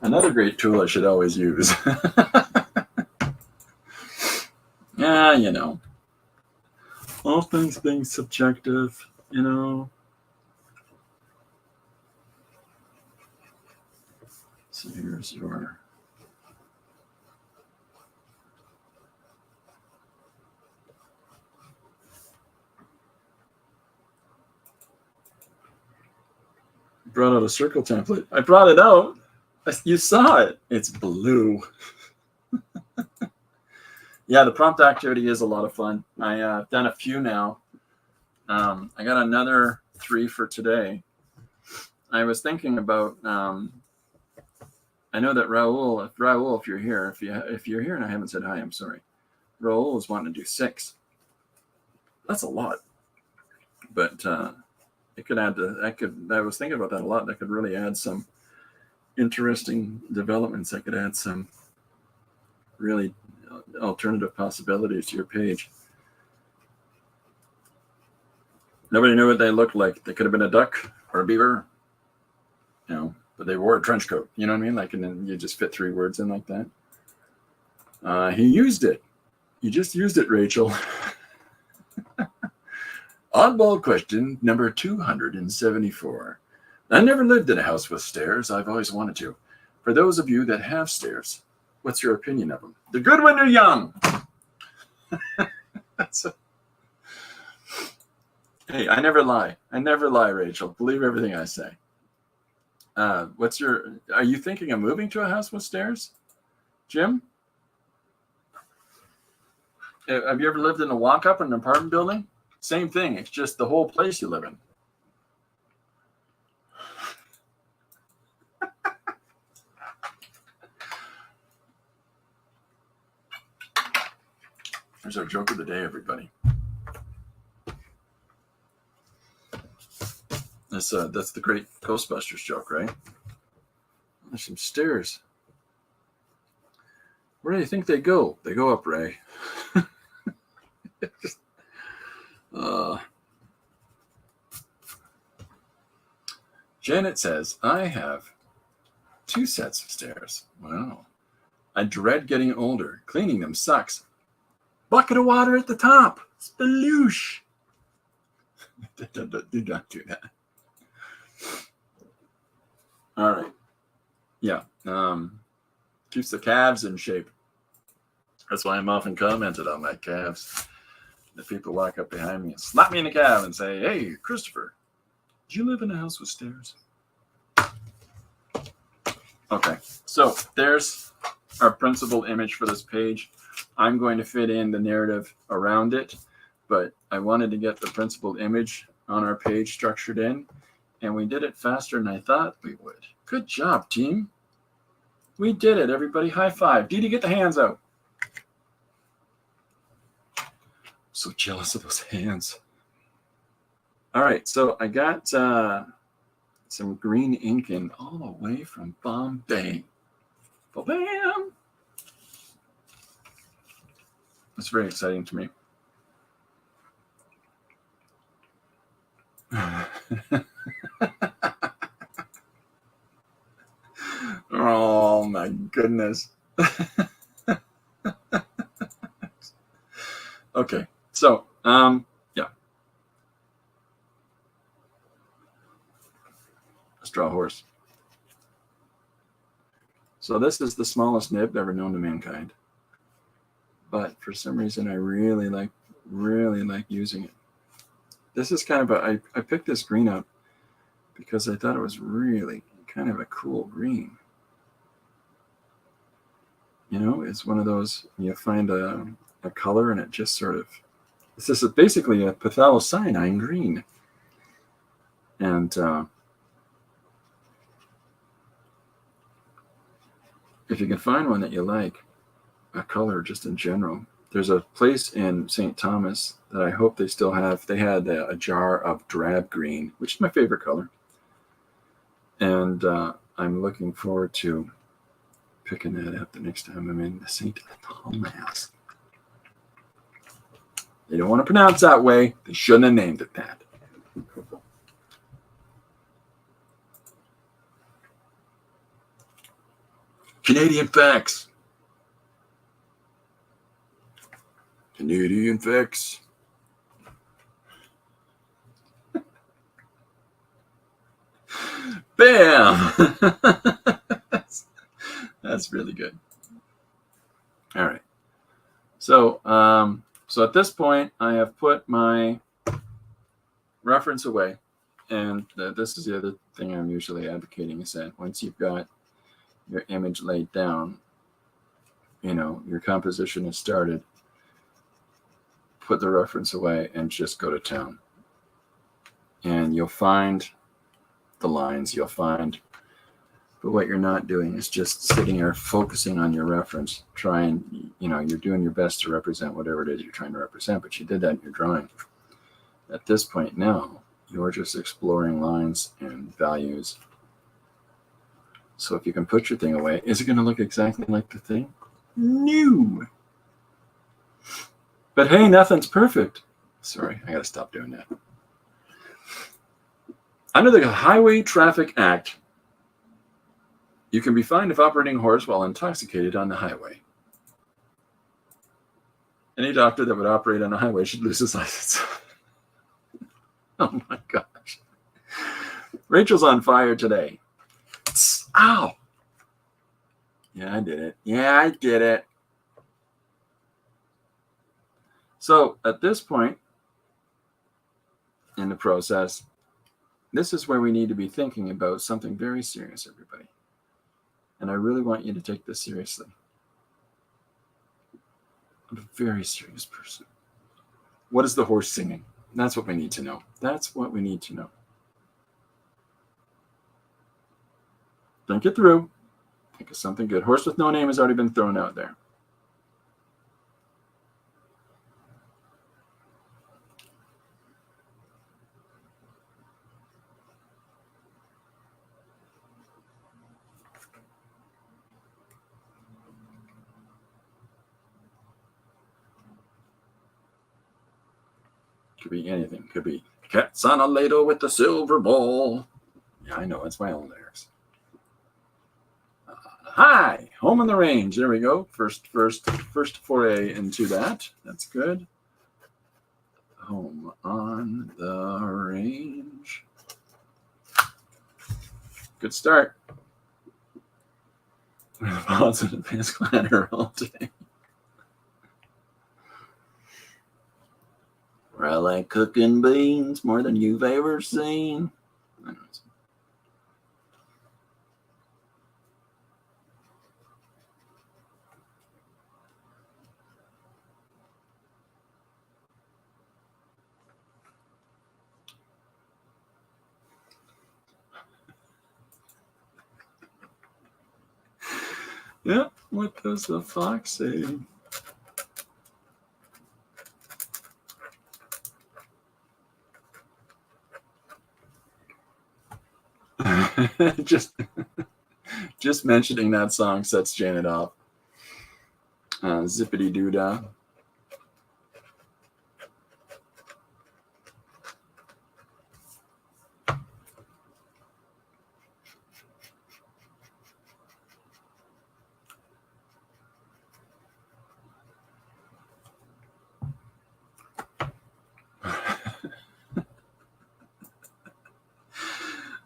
Another great tool I should always use. Yeah, all things being subjective, So here's your brought out a circle template. I brought it out. You saw it. It's blue. Yeah, the prompt activity is a lot of fun. I've done a few now. I got another 3 for today. I was thinking about. I know that Raul, if you're here, if you're here and I haven't said hi, I'm sorry. Raul was wanting to do 6. That's a lot, but it could add to. I was thinking about that a lot. That could really add some interesting developments. That could add some really alternative possibilities to your page. Nobody knew what they looked like. They could have been a duck or a beaver, but they wore a trench coat. You know what I mean? And then you just fit 3 words in like that. He used it. You just used it, Rachel. Oddball question number 274. I never lived in a house with stairs. I've always wanted to. For those of you that have stairs, what's your opinion of them? They're good when they're young. Hey, I never lie. I never lie, Rachel. Believe everything I say. Are you thinking of moving to a house with stairs? Jim? Have you ever lived in a walk-up in an apartment building? Same thing. It's just the whole place you live in. Here's our joke of the day, everybody. That's the great Ghostbusters joke, right? There's some stairs. Where do you think they go? They go up, Ray. Janet says, I have 2 sets of stairs. Wow. I dread getting older. Cleaning them sucks. Bucket of water at the top. Sploosh. Do not do that. All right. Yeah. Keeps the calves in shape. That's why I'm often commented on my calves. The people walk up behind me and slap me in the calf and say, hey, Christopher, do you live in a house with stairs? Okay. So there's our principal image for this page. I'm going to fit in the narrative around it, but I wanted to get the principal image on our page structured in, and we did it faster than I thought we would. Good job, team. We did it, everybody. High five. Dee Dee, get the hands out. So jealous of those hands. All right, so I got some green ink in all the way from Bombay. Ba-bam! It's very exciting to me. Oh my goodness. Okay, so yeah. Let's draw a horse. So this is the smallest nib ever known to mankind. But for some reason I really like using it. This is kind of I picked this green up because I thought it was really kind of a cool green. It's one of those, you find a color and it just sort of, this is basically a phthalocyanine green. And if you can find one that you like, a color just in general, there's a place in St. Thomas that I hope they still have. They had a jar of drab green, which is my favorite color. And I'm looking forward to picking that up the next time I'm in St. Thomas. They don't want to pronounce that way. They shouldn't have named it that. Canadian facts. Canadian facts. Bam! That's really good. All right. So, so at this point, I have put my reference away. And this is the other thing I'm usually advocating, is that once you've got your image laid down, your composition is started, put the reference away and just go to town. And you'll find the lines, but what you're not doing is just sitting there focusing on your reference, you're doing your best to represent whatever it is you're trying to represent, but you did that in your drawing. At this point now, you're just exploring lines and values. So if you can put your thing away, is it going to look exactly like the thing? No. But hey, nothing's perfect. Sorry, I got to stop doing that. Under the Highway Traffic Act, you can be fined if operating a horse while intoxicated on the highway. Any doctor that would operate on a highway should lose his license. Oh my gosh. Rachel's on fire today. Ow. Yeah, I did it. So at this point in the process, this is where we need to be thinking about something very serious, everybody. And I really want you to take this seriously. I'm a very serious person. What is the horse singing? That's what we need to know. Think it through. Think of something good. Horse with no name has already been thrown out there. Could be anything. Could be cats on a ladle with the silver ball. Yeah, I know. It's my own lyrics. Hi, home on the range. There we go. First foray into that. That's good. Home on the range. Good start. Positive advanced clanner all day. Where I like cooking beans more than you've ever seen. Yeah, what does the fox say? just mentioning that song sets Janet off. Zippity doo dah.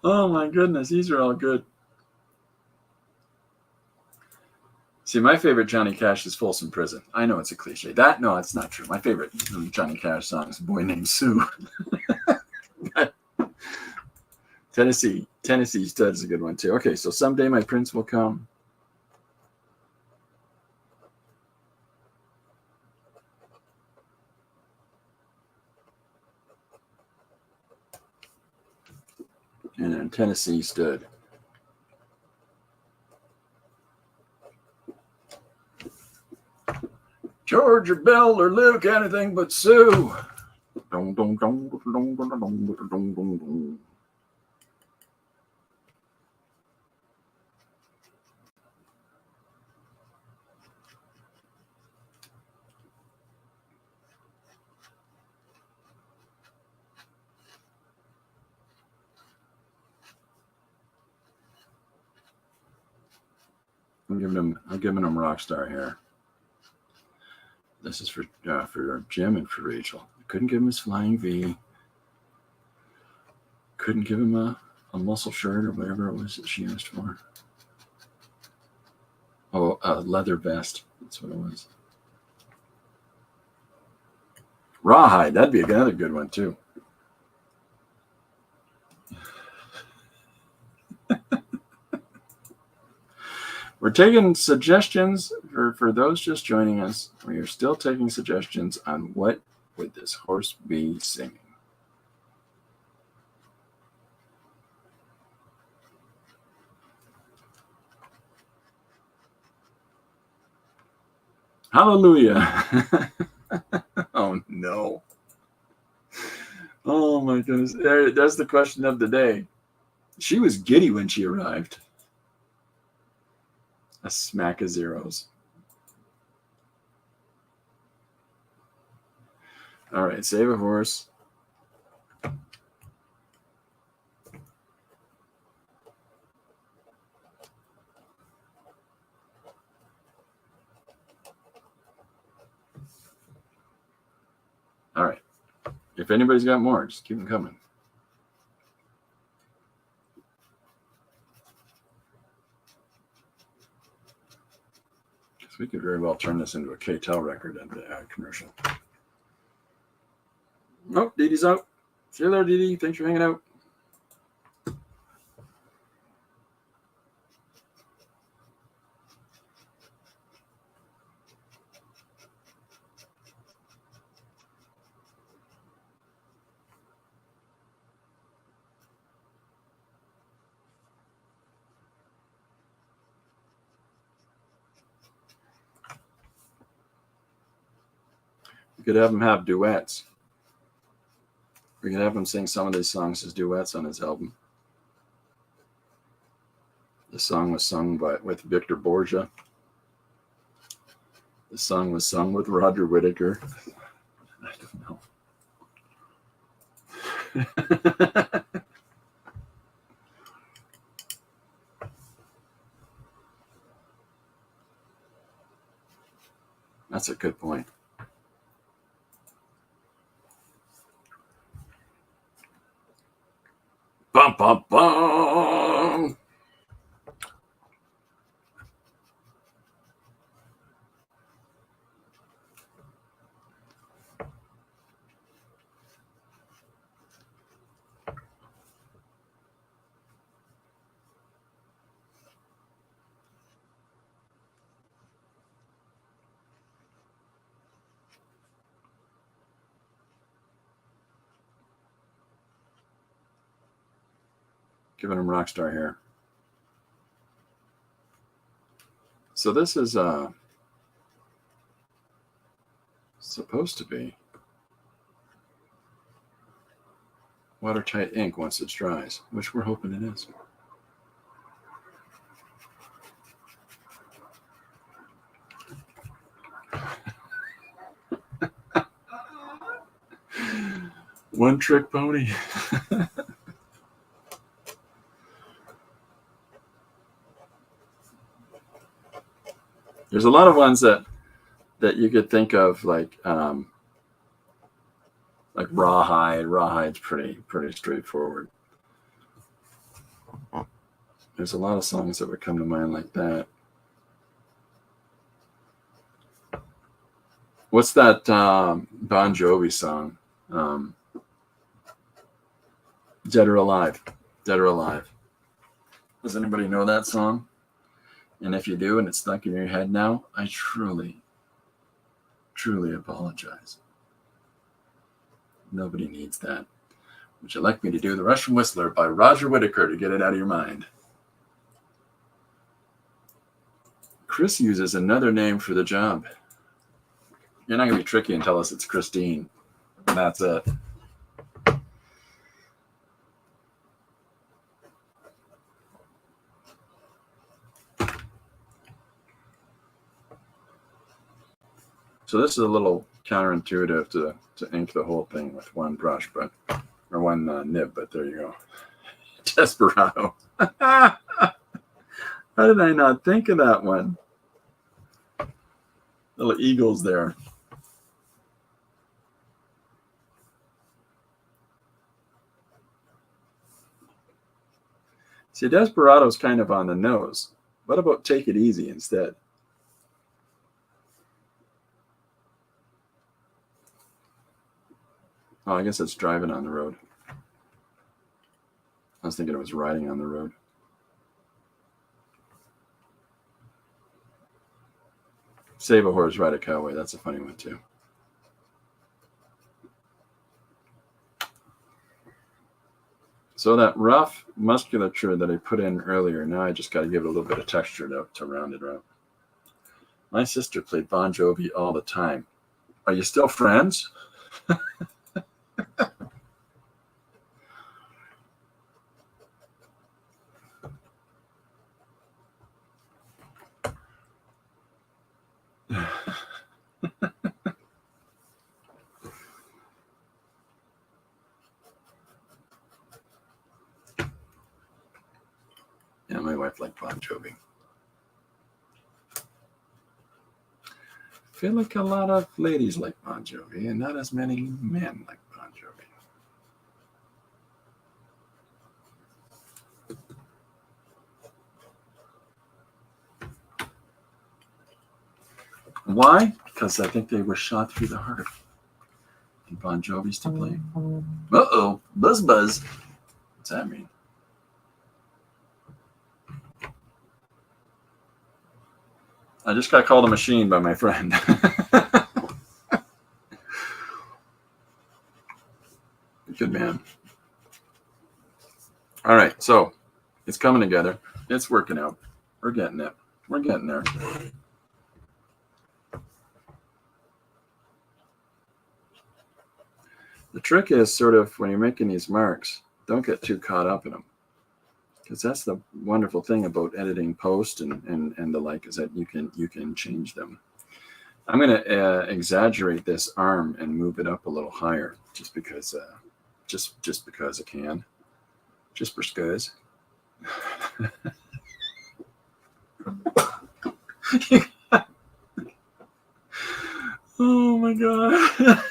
Oh my goodness, these are all good. See, my favorite Johnny Cash is Folsom Prison. I know it's a cliche. No, it's not true. My favorite Johnny Cash song is Boy Named Sue. Tennessee Stud is a good one too. Okay, so Someday My Prince Will Come. And then Tennessee Stud. George or Bill or Luke, anything but Sue. Dong, dong, dong, dong, dong, dong, dong, dong, dong. I'm giving him rock star hair. This is for Jim and for Rachel. Couldn't give him his flying V. Couldn't give him a muscle shirt or whatever it was that she asked for. Oh, a leather vest. That's what it was. Rawhide. That'd be another good one too. We're taking suggestions for those just joining us. We are still taking suggestions on what would this horse be singing. Hallelujah. Oh, no. Oh, my goodness. There's the question of the day. She was giddy when she arrived. A smack of zeros. All right, save a horse. All right. If anybody's got more, just keep them coming. Because we could very well turn this into a K-Tel record and a commercial. Oh, Dee Dee's out. See you there, Dee Dee. Thanks for hanging out. We could have them have duets. We could have him sing some of these songs as duets on his album. The song was sung with Victor Borgia. The song was sung with Roger Whittaker. I don't know. That's a good point. Bum, bum, bum. Giving him rock star hair. So this is supposed to be watertight ink once it dries, which we're hoping it is. One trick pony. There's a lot of ones that you could think of, like Rawhide. Rawhide's pretty straightforward. There's a lot of songs that would come to mind like that. What's that Bon Jovi song? Dead or Alive. Dead or Alive. Does anybody know that song? And if you do and it's stuck in your head now, I truly apologize. Nobody needs that. Would you like me to do The Russian Whistler by Roger Whittaker to get it out of your mind? Chris uses another name for the job. You're not going to be tricky and tell us it's Christine. And that's it. So this is a little counterintuitive to ink the whole thing with one brush, or one nib, but there you go. Desperado. How did I not think of that one? Little eagles there. See, Desperado's kind of on the nose. What about Take It Easy instead? Oh, I guess it's driving on the road. I was thinking it was riding on the road. Save a horse, ride a cowboy. That's a funny one too. So that rough musculature that I put in earlier, now I just got to give it a little bit of texture to round it out. My sister played Bon Jovi all the time. Are you still friends? Yeah, my wife liked Bon Jovi. I feel like a lot of ladies like Bon Jovi, and not as many men like Bon Jovi. Why? Because I think they were shot through the heart. And Bon Jovi's to blame. Uh-oh, buzz buzz. What's that mean? I just got called a machine by my friend. Good man. All right, so it's coming together. It's working out. We're getting it. We're getting there. The trick is sort of when you're making these marks, don't get too caught up in them. Because that's the wonderful thing about editing post and the like, is that you can change them. I'm going to exaggerate this arm and move it up a little higher, just because because I can, just for scuzz. Oh my God!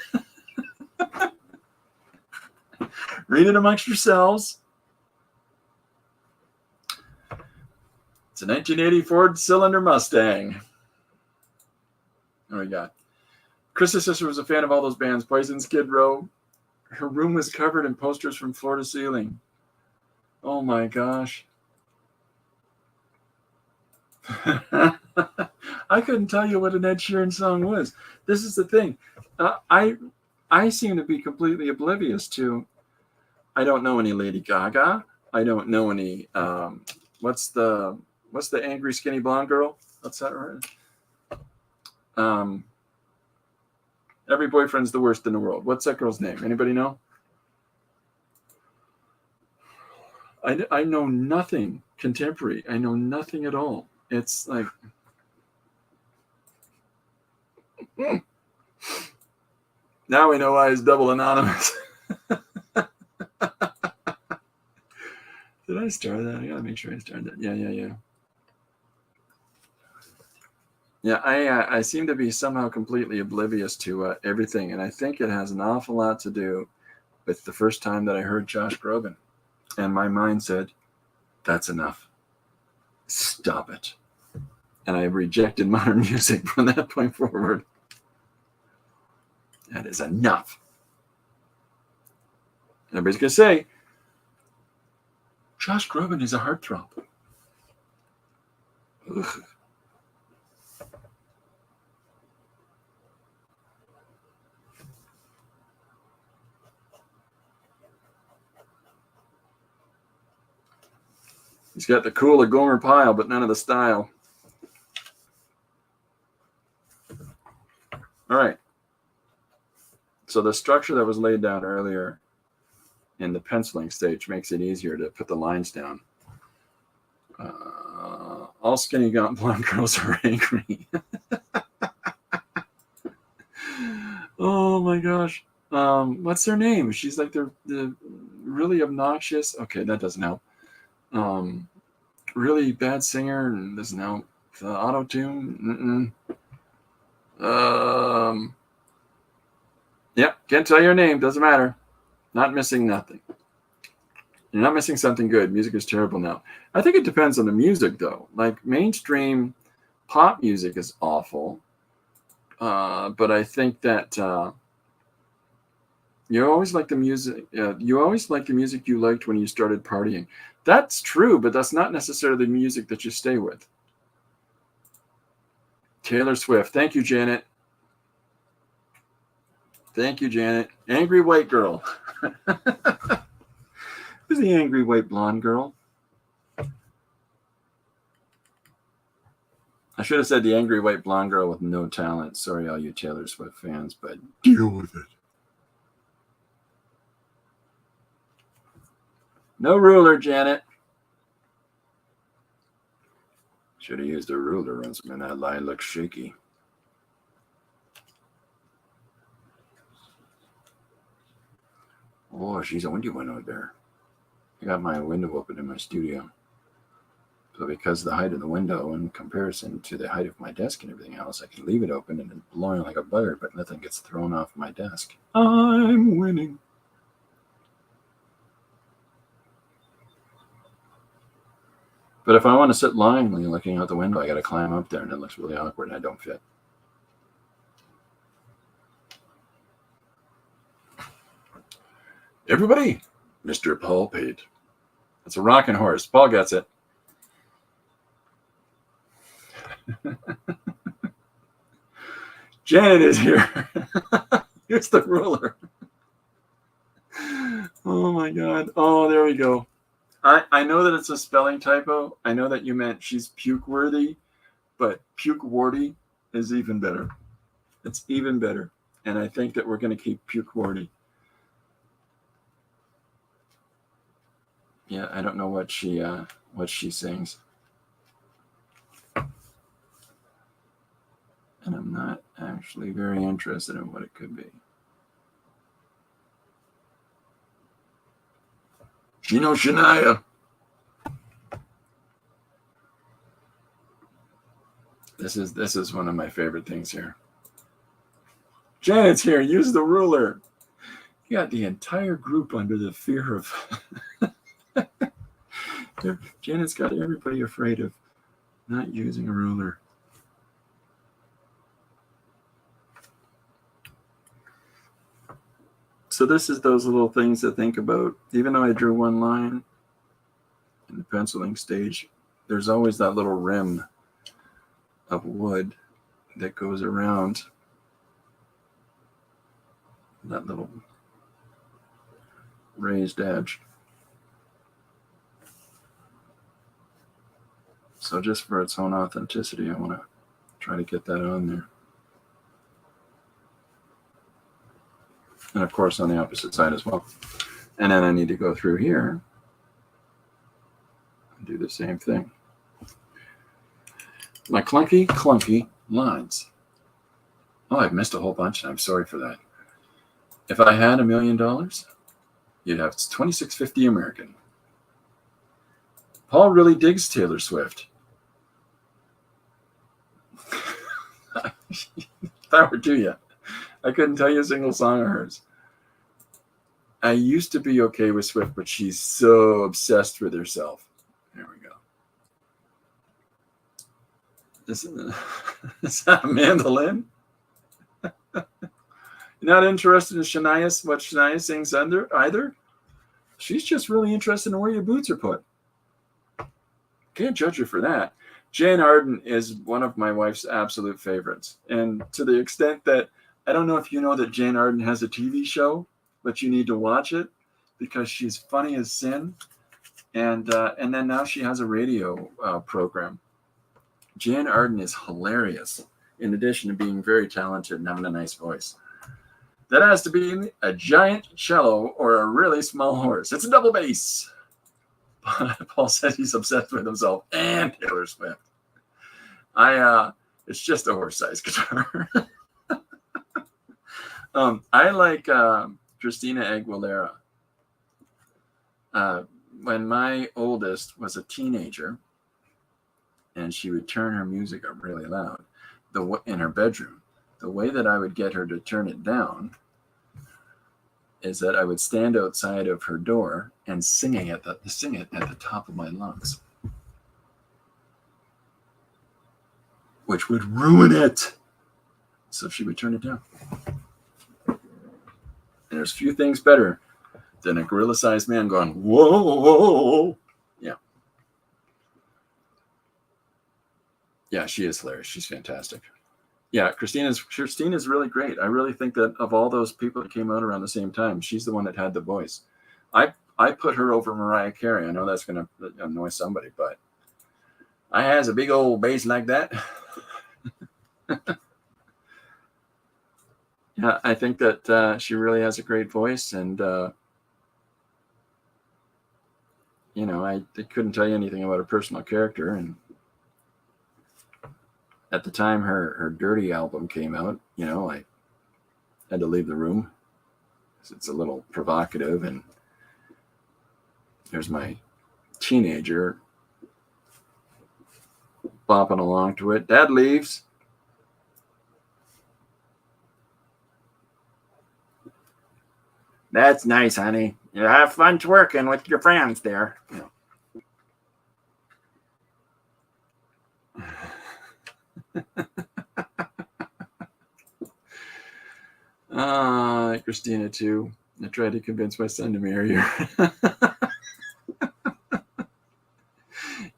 Read it amongst yourselves. It's a 1980 Ford cylinder Mustang. What we got? Chris's sister was a fan of all those bands, Poison, Skid Row. Her room was covered in posters from floor to ceiling. Oh my gosh. I couldn't tell you what an Ed Sheeran song was. This is the thing. I seem to be completely oblivious to. I don't know any Lady Gaga. I don't know any. What's the angry skinny blonde girl? What's that right? Every boyfriend's the worst in the world. What's that girl's name? Anybody know? I know nothing contemporary. I know nothing at all. It's like, now we know why he's double anonymous. Did I start that? I gotta make sure I started that. Yeah. Yeah, I seem to be somehow completely oblivious to everything, and I think it has an awful lot to do with the first time that I heard Josh Groban, and my mind said, "That's enough. Stop it." And I rejected modern music from that point forward. That is enough. And everybody's gonna say, Josh Groban is a heartthrob. Ugh. He's got the cool of Gomer Pyle, but none of the style. All right. So the structure that was laid down earlier in the penciling stage makes it easier to put the lines down. All skinny gaunt blonde girls are angry. Oh my gosh. What's their name? She's like the really obnoxious. Okay, that doesn't help. Really bad singer and doesn't help. The auto-tune. Yeah, can't tell your name. Doesn't matter. Not missing nothing. You're not missing something good. Music is terrible now. I think it depends on the music, though. Like mainstream pop music is awful. But I think that you always like the music. You always like the music you liked when you started partying. That's true, but that's not necessarily the music that you stay with. Taylor Swift. Thank you, Janet. Thank you, Janet. Angry white girl. Who's the angry white blonde girl? I should have said the angry white blonde girl with no talent. Sorry, all you Taylor Swift fans, but deal with it. No ruler, Janet. Should have used a ruler once, man. That line looks shaky. Oh, she's a windy one out there. I got my window open in my studio. So because of the height of the window in comparison to the height of my desk and everything else, I can leave it open and it's blowing like a bird, but nothing gets thrown off my desk. I'm winning. But if I want to sit lyingly looking out the window, I got to climb up there, and it looks really awkward, and I don't fit. Everybody, Mr. Paul Pate. It's a rocking horse. Paul gets it. Janet is here. Here's the ruler. Oh, my God. Oh, there we go. I know that it's a spelling typo. I know that you meant she's puke-worthy, but puke-worthy is even better. It's even better. And I think that we're going to keep puke-worthy. Yeah, I don't know what she sings. And I'm not actually very interested in what it could be. You know, Shania. This is one of my favorite things here. Janet's here. Use the ruler. You got the entire group under the fear of. Janet's got everybody afraid of not using a ruler. So this is those little things to think about. Even though I drew one line in the penciling stage, there's always that little rim of wood that goes around that little raised edge. So just for its own authenticity, I want to try to get that on there. And of course on the opposite side as well. And then I need to go through here and do the same thing. My clunky lines. Oh, I've missed a whole bunch, and I'm sorry for that. If I had $1 million, you'd have $26.50 American. Paul really digs Taylor Swift. Power to you. I couldn't tell you a single song of hers. I used to be okay with Swift, but she's so obsessed with herself. There we go. Is that a mandolin? You're not interested in Shania, what Shania sings either? She's just really interested in where your boots are put. Can't judge her for that. Jane Arden is one of my wife's absolute favorites. And to the extent that, I don't know if you know that Jane Arden has a TV show, but you need to watch it because she's funny as sin. And then now she has a radio program. Jane Arden is hilarious, in addition to being very talented and having a nice voice. That has to be a giant cello or a really small horse. It's a double bass. Paul says he's obsessed with himself and Taylor Swift. It's just a horse-sized guitar. I like Christina Aguilera. When my oldest was a teenager, and she would turn her music up really loud in her bedroom, the way that I would get her to turn it down is that I would stand outside of her door and sing it at the top of my lungs, which would ruin it. So she would turn it down. And there's few things better than a gorilla-sized man going, whoa, whoa, whoa. Yeah. Yeah, she is hilarious. She's fantastic. Yeah, Christina's really great. I really think that of all those people that came out around the same time, she's the one that had the voice. I put her over Mariah Carey. I know that's going to annoy somebody, but I has a big old bass like that. Yeah, I think that she really has a great voice, and I couldn't tell you anything about her personal character. And at the time her Dirty album came out, I had to leave the room. It's a little provocative, and there's my teenager bopping along to it. Dad leaves. That's nice, honey. You have fun twerking with your friends there. Christina too. I tried to convince my son to marry her.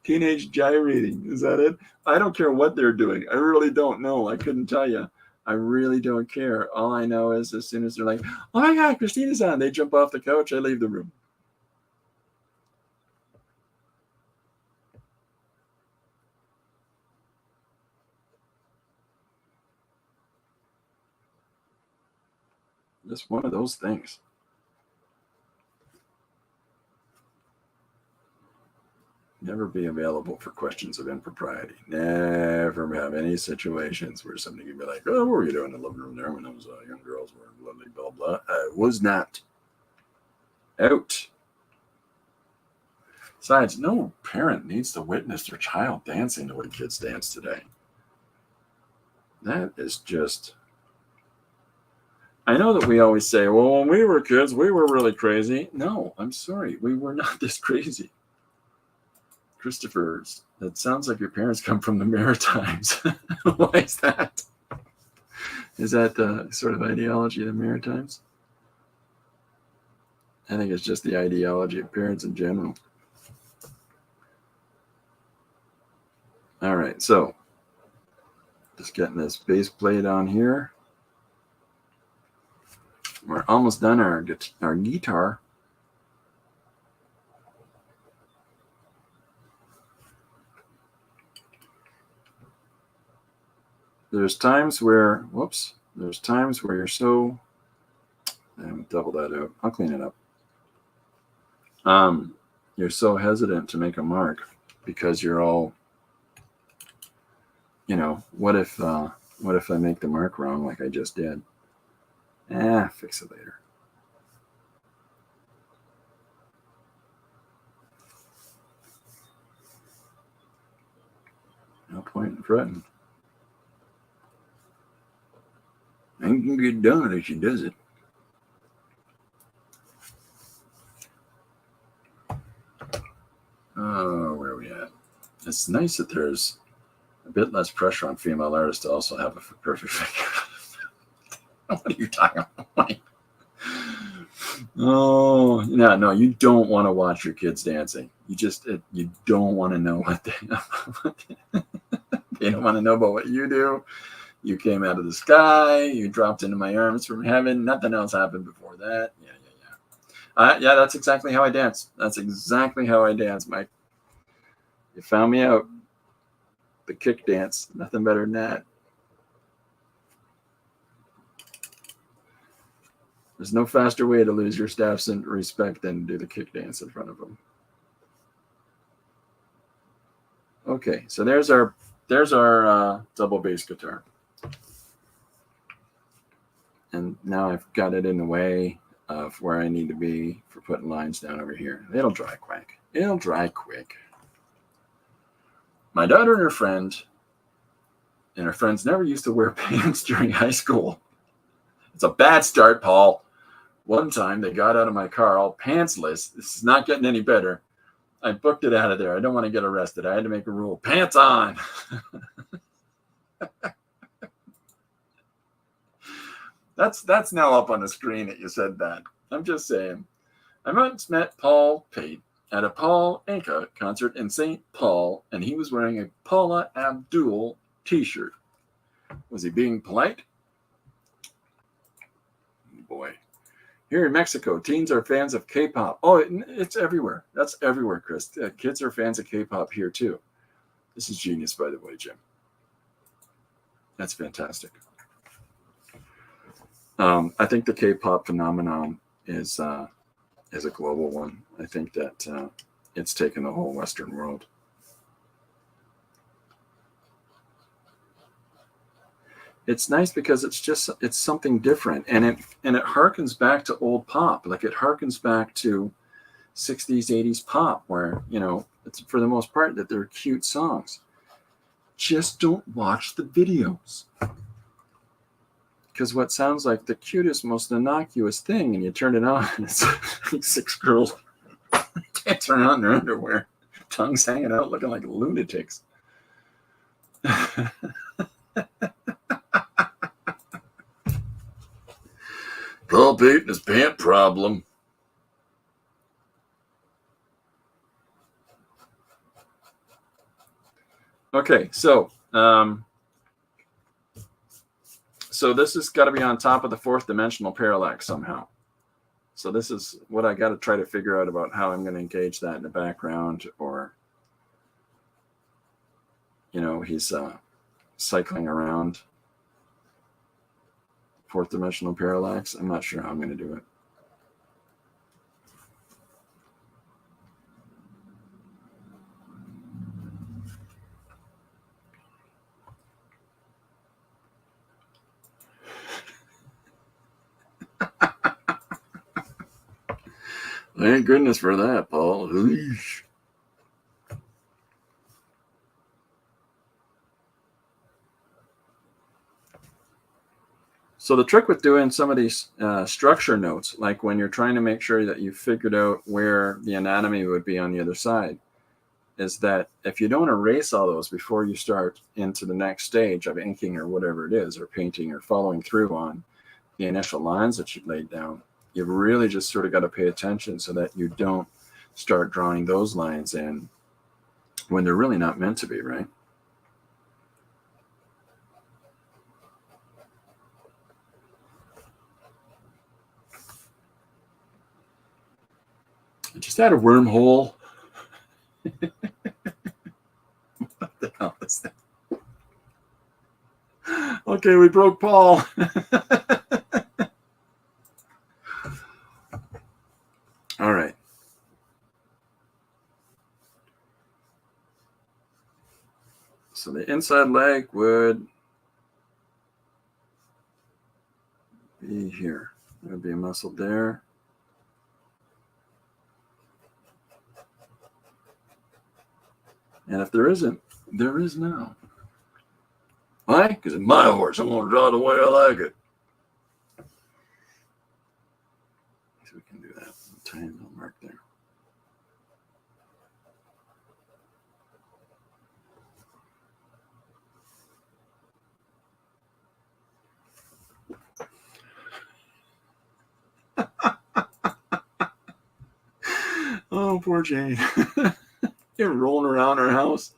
Teenage gyrating. Is that it? I don't care what they're doing. I really don't know. I couldn't tell you. I really don't care. All I know is as soon as they're like, oh my God, Christina's on, they jump off the couch, I leave the room. Just one of those things. Never be available for questions of impropriety. Never have any situations where somebody can be like, oh, what were you doing in the living room there when those young girls were blah, blah, blah. I was not. Out. Besides, no parent needs to witness their child dancing the way kids dance today. That is just... I know that we always say, well, when we were kids, we were really crazy. No, I'm sorry. We were not this crazy. Christopher, it sounds like your parents come from the Maritimes. Why is that? Is that the sort of ideology of the Maritimes? I think it's just the ideology of parents in general. All right, so just getting this bass plate on here. We're almost done our guitar. There's times where you're so... double that out. I'll clean it up. You're so hesitant to make a mark because you're all, what if I make the mark wrong like I just did? Fix it later. No point in fretting. Ain't gonna get done if she does it. Oh, where are we at? It's nice that there's a bit less pressure on female artists to also have a perfect figure. What are you talking about? Oh, no, you don't want to watch your kids dancing. You don't want to know what they don't want to know about what you do. You came out of the sky. You dropped into my arms from heaven. Nothing else happened before that. Yeah, that's exactly how I dance. That's exactly how I dance, Mike. You found me out. The kick dance. Nothing better than that. There's no faster way to lose your staff's respect than to do the kick dance in front of them. Okay, so there's our double bass guitar. And now I've got it in the way of where I need to be for putting lines down over here. It'll dry quick. My daughter and her friends never used to wear pants during high school. It's a bad start, Paul. One time they got out of my car all pantsless. This is not getting any better. I booked it out of there. I don't want to get arrested. I had to make a rule. Pants on. That's now up on the screen that you said that. I'm just saying. I once met Paul Pate at a Paul Anka concert in St. Paul, and he was wearing a Paula Abdul t-shirt. Was he being polite? Boy. Here in Mexico, teens are fans of K-pop. Oh, it's everywhere. That's everywhere, Chris. Kids are fans of K-pop here, too. This is genius, by the way, Jim. That's fantastic. I think the K-pop phenomenon is a global one. I think that it's taken the whole Western world. It's nice because it's something different, and it harkens back to old pop. Like it harkens back to 60s, 80s pop, where it's for the most part that they're cute songs. Just don't watch the videos, because what sounds like the cutest, most innocuous thing, and you turn it on, and it's like 6 girls dancing around in their underwear, tongues hanging out, looking like lunatics. Paul Pate and his pant problem. Okay, so this has got to be on top of the 4th dimensional parallax somehow. So this is what I got to try to figure out about how I'm going to engage that in the background, or he's cycling around 4th dimensional parallax. I'm not sure how I'm going to do it. Thank goodness for that, Paul. Eesh. So the trick with doing some of these structure notes, like when you're trying to make sure that you've figured out where the anatomy would be on the other side, is that if you don't erase all those before you start into the next stage of inking or whatever it is, or painting or following through on the initial lines that you've laid down, you've really just sort of got to pay attention so that you don't start drawing those lines in when they're really not meant to be, right? I just had a wormhole. What the hell is that? Okay, we broke Paul. All right. So the inside leg would be here. There would be a muscle there. And if there isn't, there is now. Why? Because it's my horse. I'm going to draw the way I like it. So we can do that. Tiny little mark there. Oh, poor Jane. You're rolling around our house.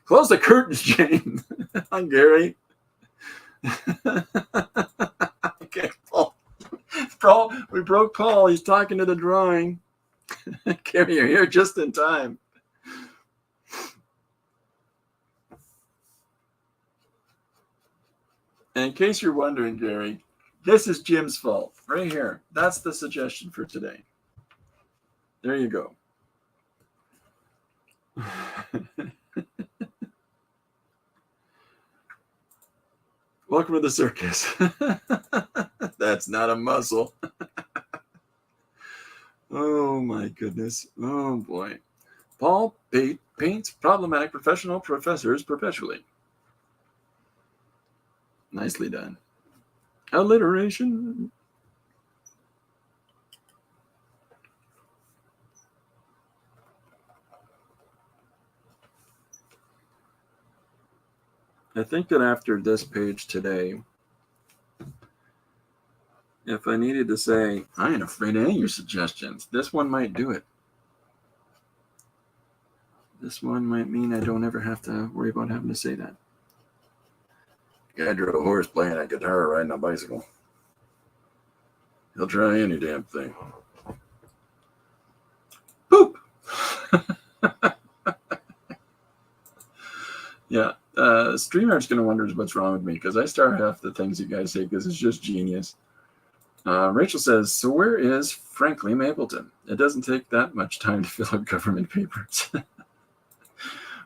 Close the curtains, Jane. Hi, Gary. Okay, Paul. We broke Paul. He's talking to the drawing. Gary, you're here just in time. And in case you're wondering, Gary, this is Jim's fault. Right here. That's the suggestion for today. There you go. Welcome to the circus. That's not a muscle. Oh my goodness. Oh boy. Paul Pate paints problematic professional professors perpetually. Nicely done. Alliteration. I think that after this page today, if I needed to say, I ain't afraid of any of your suggestions, this one might do it. This one might mean I don't ever have to worry about having to say that. Guy drew a horse playing a guitar riding a bicycle. He'll try any damn thing. Poop! Yeah, StreamYard's going to wonder what's wrong with me because I start half the things you guys say because it's just genius. Rachel says, so where is Frankly Mapleton? It doesn't take that much time to fill out government papers.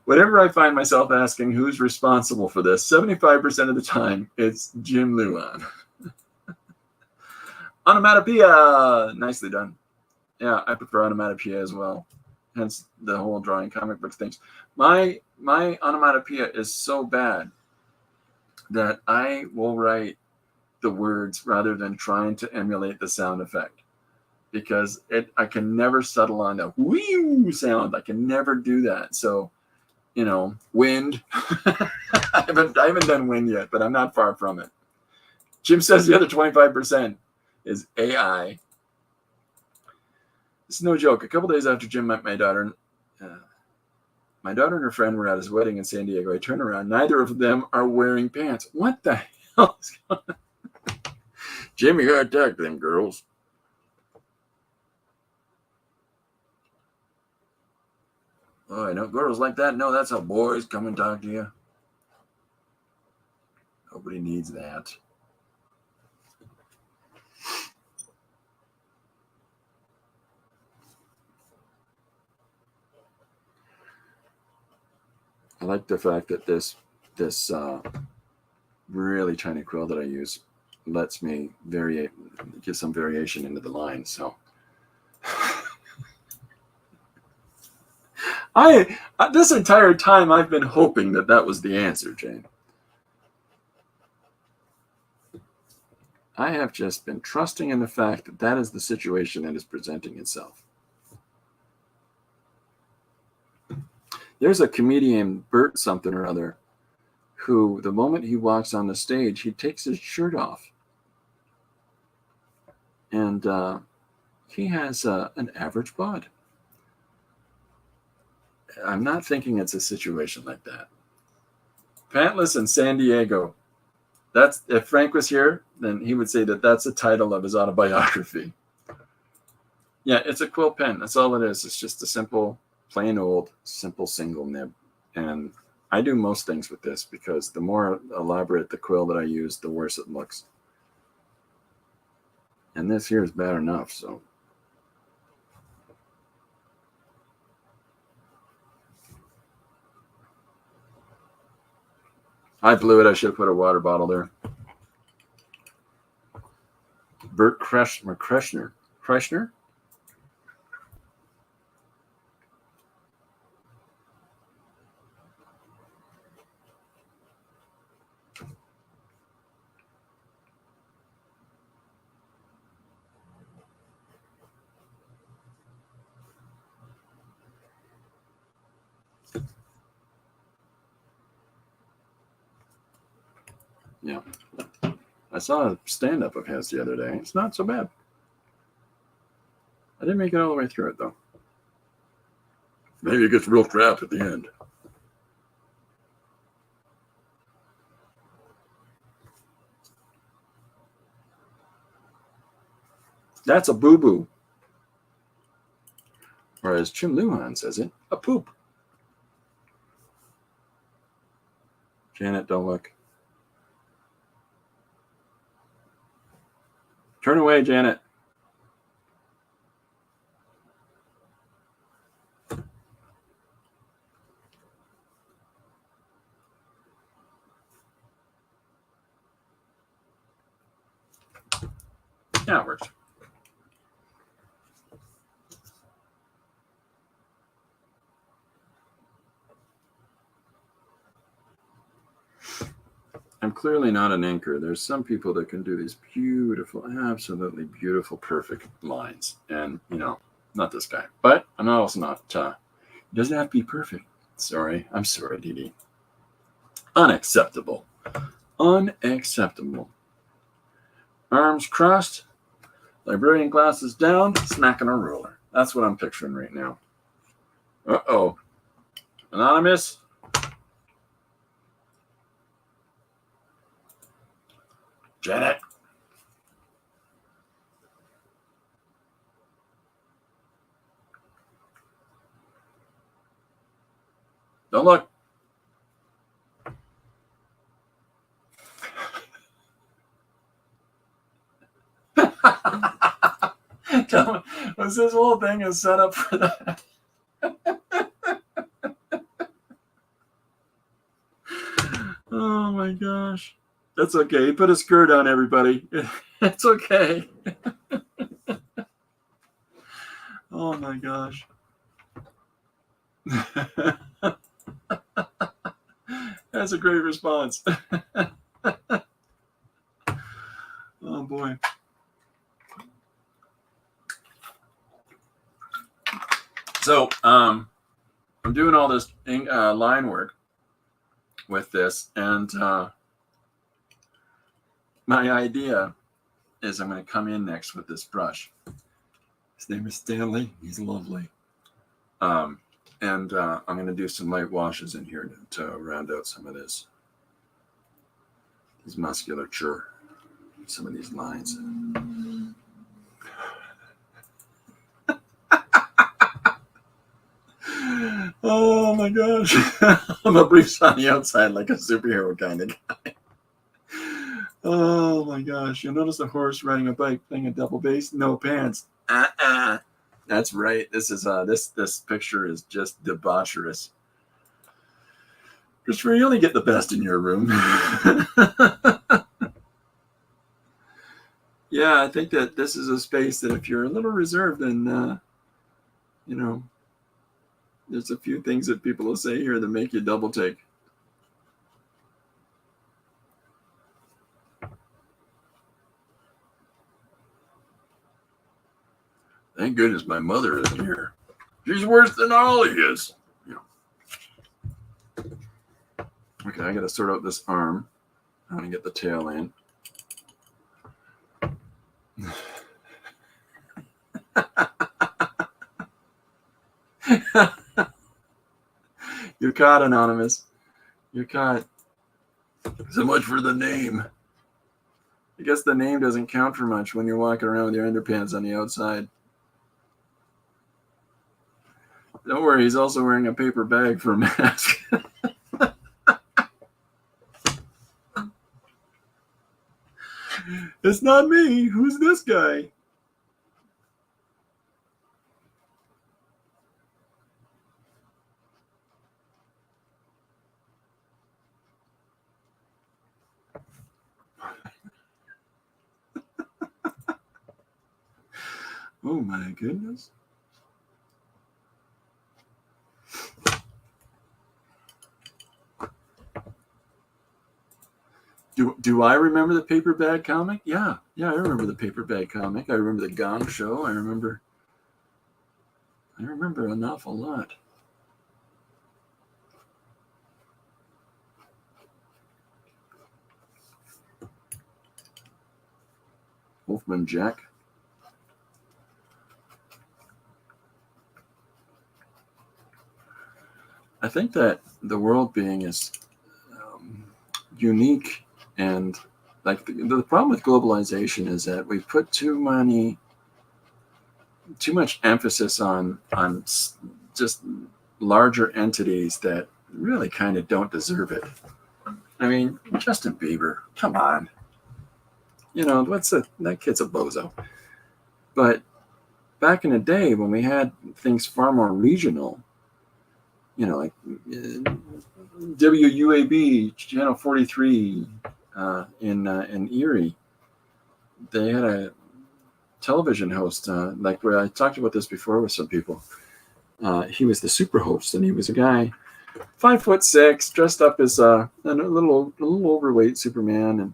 Whenever I find myself asking who's responsible for this, 75% of the time, it's Jim Luan. Onomatopoeia! Nicely done. Yeah, I prefer onomatopoeia as well. Hence the whole drawing comic book things. My onomatopoeia is so bad that I will write the words rather than trying to emulate the sound effect. Because I can never settle on a whee sound. I can never do that. So, you know, wind. I haven't done wind yet, but I'm not far from it. Jim says the other 25% is AI. It's no joke. A couple days after Jim met my daughter and her friend were at his wedding in San Diego. I turn around. Neither of them are wearing pants. What the hell is going on? Jim, you gotta attack them girls. Oh, I know girls like that. No, that's how boys come and talk to you. Nobody needs that. I like the fact that this really tiny quill that I use lets me give some variation into the line. So this entire time I've been hoping that was the answer, Jane. I have just been trusting in the fact that is the situation that is presenting itself. There's a comedian, Bert something or other, who the moment he walks on the stage, he takes his shirt off. And he has an average bod. I'm not thinking it's a situation like that. Pantless in San Diego. That's if Frank was here, then he would say that's the title of his autobiography. Yeah, it's a quill pen. That's all it is. It's just a simple, plain old, simple single nib. And I do most things with this because the more elaborate the quill that I use, the worse it looks. And this here is bad enough, so. I blew it. I should have put a water bottle there. Bert Kreschner. Yeah. I saw a stand-up of his the other day. It's not so bad. I didn't make it all the way through it, though. Maybe it gets real crap at the end. That's a boo-boo. Or as Jim Luan says it, a poop. Janet, don't look. Turn away, Janet. Yeah, it works. I'm clearly not an inker. There's some people that can do these beautiful, absolutely beautiful, perfect lines. And, you know, not this guy. But I'm also not, it doesn't have to be perfect. Sorry. I'm sorry, Dee. Unacceptable. Unacceptable. Arms crossed. Librarian glasses down. Smacking a ruler. That's what I'm picturing right now. Uh-oh. Anonymous. Janet. Don't look. Tell me, was this whole thing a setup for that? Oh my gosh. That's okay. He put a skirt on, everybody. It's okay. Oh my gosh. That's a great response. Oh boy. So I'm doing all this line work with this, and my idea is I'm going to come in next with this brush. His name is Stanley. He's lovely. And I'm going to do some light washes in here to round out some of this musculature, some of these lines. Oh my gosh. I'm a briefs on the outside like a superhero kind of guy. Oh my gosh. You'll notice a horse riding a bike playing a double bass, no pants. That's right. This is this picture is just debaucherous. Christopher, you only get the best in your room. Yeah, I think that this is a space that if you're a little reserved, then you know, there's a few things that people will say here that make you double take. Thank goodness my mother isn't here. She's worse than Ollie is. Yeah. Okay, I got to sort out this arm. I want to get the tail in. You're caught, Anonymous. You're caught. So much for the name. I guess the name doesn't count for much when you're walking around with your underpants on the outside. Don't worry, he's also wearing a paper bag for a mask. It's not me. Who's this guy? Oh my goodness. Do I remember the paper bag comic? Yeah, I remember the paper bag comic. I remember the Gong Show. I remember an awful lot. Wolfman Jack. I think that the world being is unique, and like the problem with globalization is that we put too much emphasis on just larger entities that really kind of don't deserve it. I mean, Justin Bieber, come on. You know, that kid's a bozo. But back in the day when we had things far more regional, you know, like WUAB Channel 43 in Erie, they had a television host. Like where I talked about this before with some people. He was the super host, and he was a guy 5'6", dressed up as a little overweight Superman, and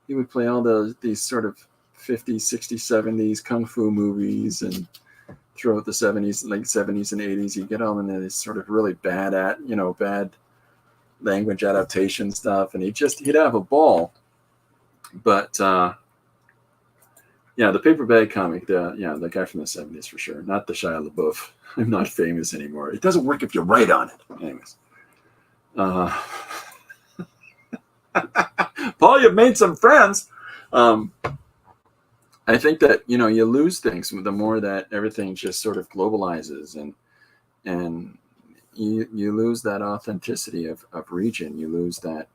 he would play all these sort of 50s, 60s, 70s kung fu movies, and throughout the 70s, late 70s and 80s, you get all into this sort of really bad language adaptation stuff, and he'd have a ball. But yeah, the paper bag comic, the guy from the 70s for sure, not the Shia LaBeouf. I'm not famous anymore. It doesn't work if you write on it. Anyways. Paul, you've made some friends. um, I think that, you know, you lose things the more that everything just sort of globalizes, and you lose that authenticity of region. You lose that,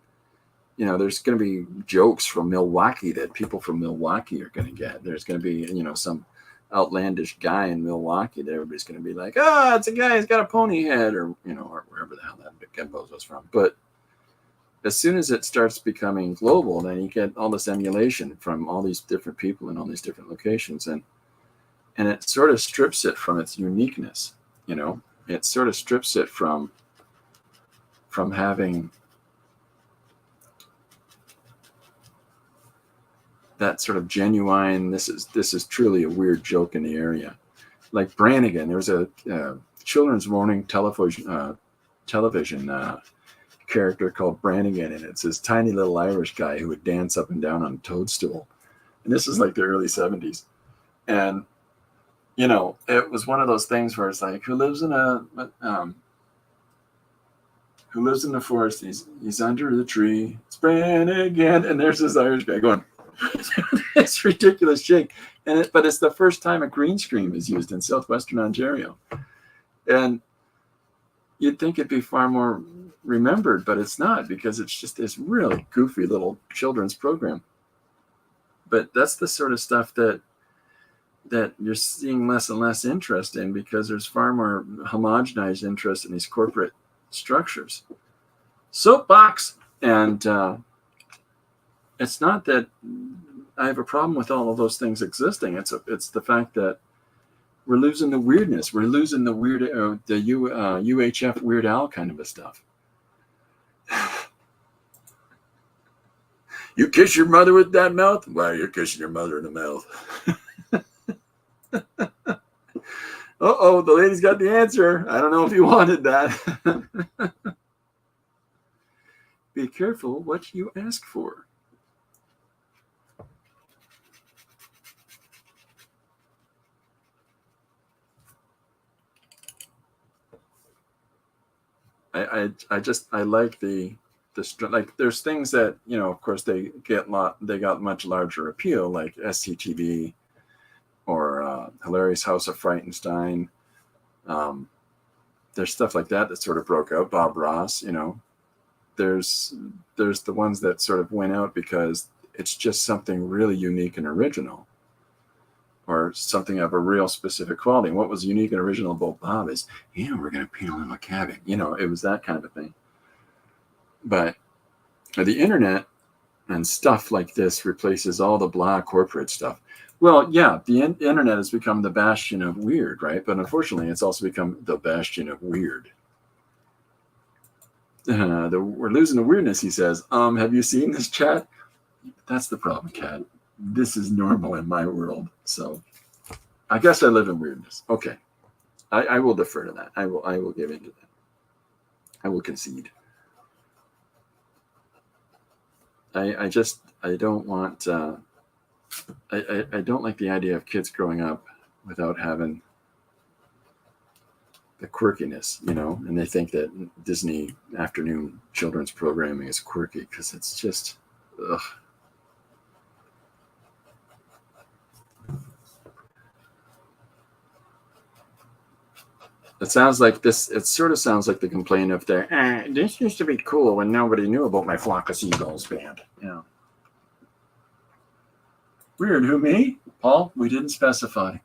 you know, there's going to be jokes from Milwaukee that people from Milwaukee are going to get. There's going to be, you know, some outlandish guy in Milwaukee that everybody's going to be like, oh, it's a guy who's got a pony head, or, you know, or wherever the hell that Gembos was from. But as soon as it starts becoming global, then you get all this emulation from all these different people in all these different locations, and it sort of strips it from its uniqueness. You know, it sort of strips it from having that sort of genuine, this is truly a weird joke in the area. Like Brannigan, there was a children's morning television character called Brannigan, and it's this tiny little Irish guy who would dance up and down on a toadstool. And this is like the early 70s. And, you know, it was one of those things where it's like, who lives in the forest? He's under the tree. It's Brannigan. And there's this Irish guy going, it's ridiculous shake. But it's the first time a green screen is used in southwestern Ontario. And you'd think it'd be far more remembered, but it's not, because it's just this really goofy little children's program. But that's the sort of stuff that you're seeing less and less interest in, because there's far more homogenized interest in these corporate structures. Soapbox. And it's not that I have a problem with all of those things existing. It's the fact that we're losing the weirdness. We're losing the weird, the UHF Weird Al kind of a stuff. You kiss your mother with that mouth? Why are you kissing your mother in the mouth? Uh-oh, the lady's got the answer. I don't know if you wanted that. Be careful what you ask for. I like the like, there's things that, you know, of course they got much larger appeal, like SCTV or Hilarious House of Frightenstein. There's stuff like that sort of broke out. Bob Ross, you know, there's the ones that sort of went out because it's just something really unique and original, or something of a real specific quality. And what was unique and original about Bob is, yeah, we're going to paint a little cabin. You know, it was that kind of a thing. But the internet and stuff like this replaces all the blah corporate stuff. Well, yeah, the internet has become the bastion of weird, right? But unfortunately, it's also become the bastion of weird. We're losing the weirdness, he says. Have you seen this, chat? That's the problem, Cat. This is normal in my world. So I guess I live in weirdness. Okay. I will defer to that. I will give in to that. I will concede. I don't want, I don't like the idea of kids growing up without having the quirkiness, you know, and they think that Disney afternoon children's programming is quirky because it's just, ugh. It sounds like this, it sort of sounds like the complaint of this used to be cool when nobody knew about my Flock of Seagulls band. Yeah. Weird. Who, me? Paul? We didn't specify.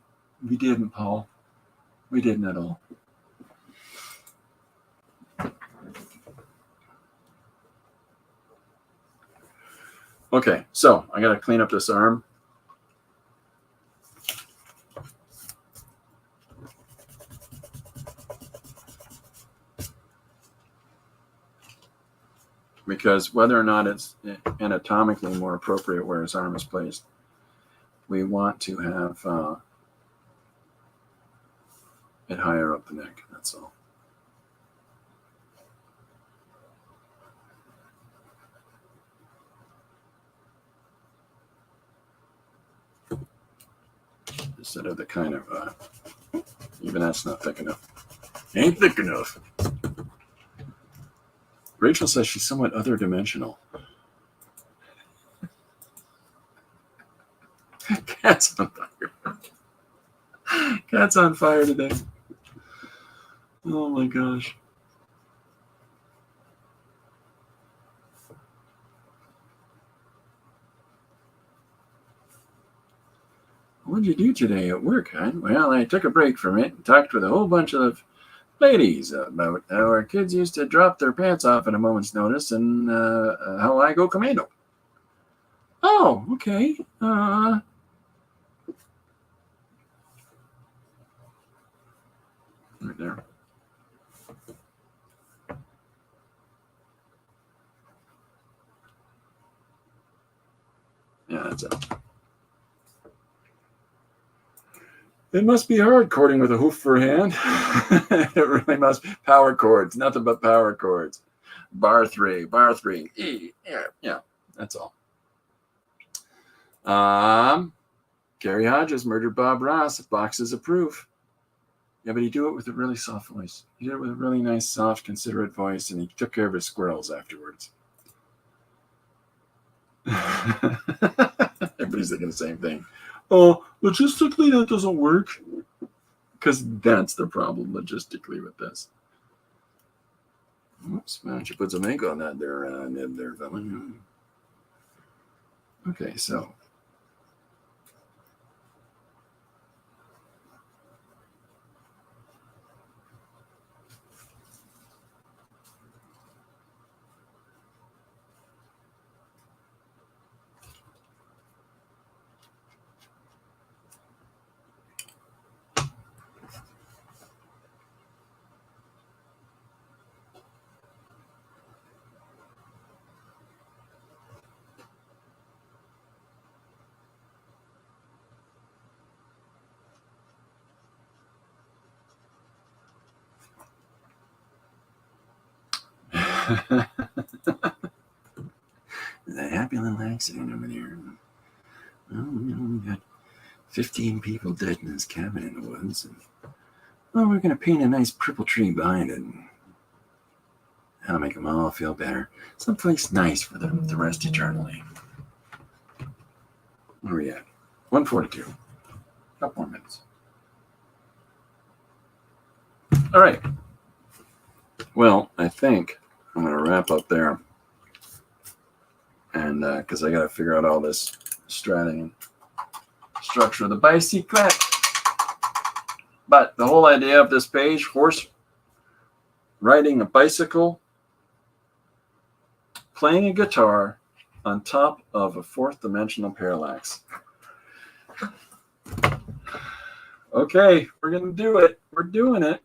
We didn't, Paul. We didn't at all. Okay, so I got to clean up this arm. Because whether or not it's anatomically more appropriate where his arm is placed, we want to have it higher up the neck, that's all. Instead of the kind of, even that's not thick enough. Ain't thick enough. Rachel says she's somewhat other dimensional. Cat's on fire. Cat's on fire today. Oh my gosh. What did you do today at work, hon? Well, I took a break from it and talked with a whole bunch of ladies about how our kids used to drop their pants off at a moment's notice and how I go commando. Oh, okay. Right there. Yeah, that's it. It must be hard cording with a hoof for a hand. It really must be. Power chords, nothing but power chords. Bar three, E, yeah, that's all. Gary Hodges murdered Bob Ross. Boxes of proof. Yeah, but he do it with a really soft voice. He did it with a really nice, soft, considerate voice, and he took care of his squirrels afterwards. Everybody's thinking the same thing. Oh, logistically, that doesn't work. Because that's the problem logistically with this. Oops, why don't you put some ink on that there, nib there, fella? Okay, so. That happy little accident over there. Well, we got 15 people dead in this cabin in the woods. And, we're going to paint a nice purple tree behind it. That'll make them all feel better. Someplace nice for them to rest eternally. Where are we at? 1:42. A couple more minutes. All right. Well, I think I'm going to wrap up there. And because I got to figure out all this stratting and structure of the bicyclette. But the whole idea of this page, horse riding a bicycle, playing a guitar on top of a fourth dimensional parallax. Okay, we're going to do it. We're doing it.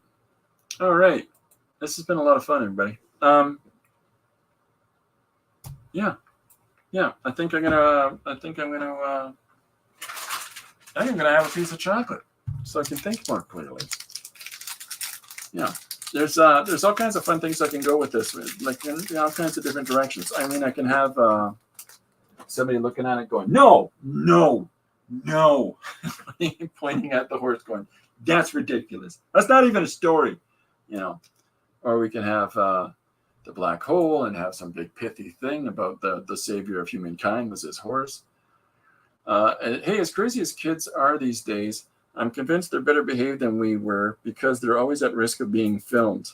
All right. This has been a lot of fun, everybody. Yeah. I think I'm gonna have a piece of chocolate so I can think more clearly. Yeah. There's all kinds of fun things I can go with this, like in all kinds of different directions. I mean, I can have somebody looking at it going, no, pointing at the horse going, that's ridiculous. That's not even a story, Or we can have the black hole and have some big pithy thing about the savior of humankind was his horse. And, hey, as crazy as kids are these days, I'm convinced they're better behaved than we were because they're always at risk of being filmed.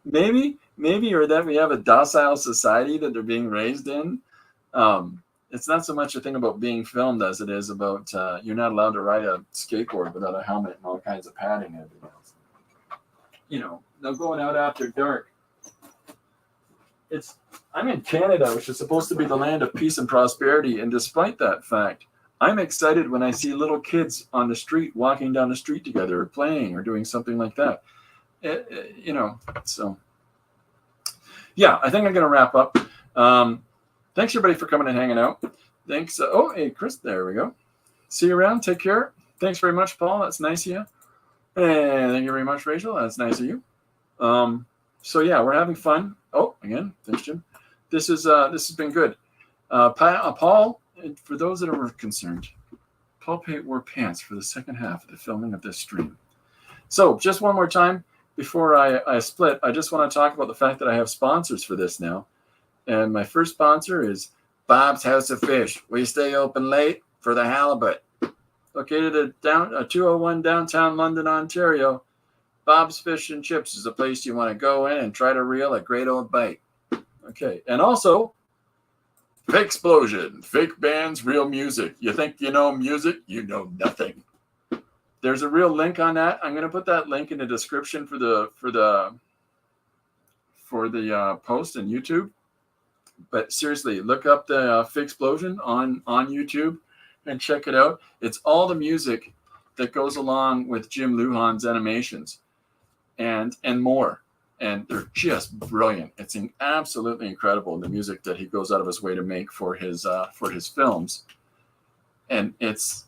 maybe, or that we have a docile society that they're being raised in. It's not so much a thing about being filmed as it is about you're not allowed to ride a skateboard without a helmet and all kinds of padding and everything else. They're going out after dark. I'm in Canada, which is supposed to be the land of peace and prosperity, and despite that fact, I'm excited when I see little kids on the street walking down the street together or playing or doing something like that. So yeah, I think I'm going to wrap up. Thanks everybody for coming and hanging out. Thanks. Hey, Chris, there we go. See you around. Take care. Thanks very much, Paul. That's nice of you. And thank you very much, Rachel. That's nice of you. So yeah, we're having fun. Again, thanks, Jim. This has been good. Paul, for those that are concerned, Paul wore pants for the second half of the filming of this stream. So just one more time before I split, I just want to talk about the fact that I have sponsors for this now. And my first sponsor is Bob's House of Fish. We stay open late for the halibut. Located at 201 downtown London, Ontario, Bob's Fish and Chips is a place you want to go in and try to reel a great old bite. Okay, and also, Fake Explosion, fake bands, real music. You think you know music? You know nothing. There's a real link on that. I'm going to put that link in the description for the post on YouTube. But seriously, look up the Fake Explosion on YouTube and check it out. It's all the music that goes along with Jim Lujan's animations and more. And they're just brilliant. It's absolutely incredible, the music that he goes out of his way to make for his films. And it's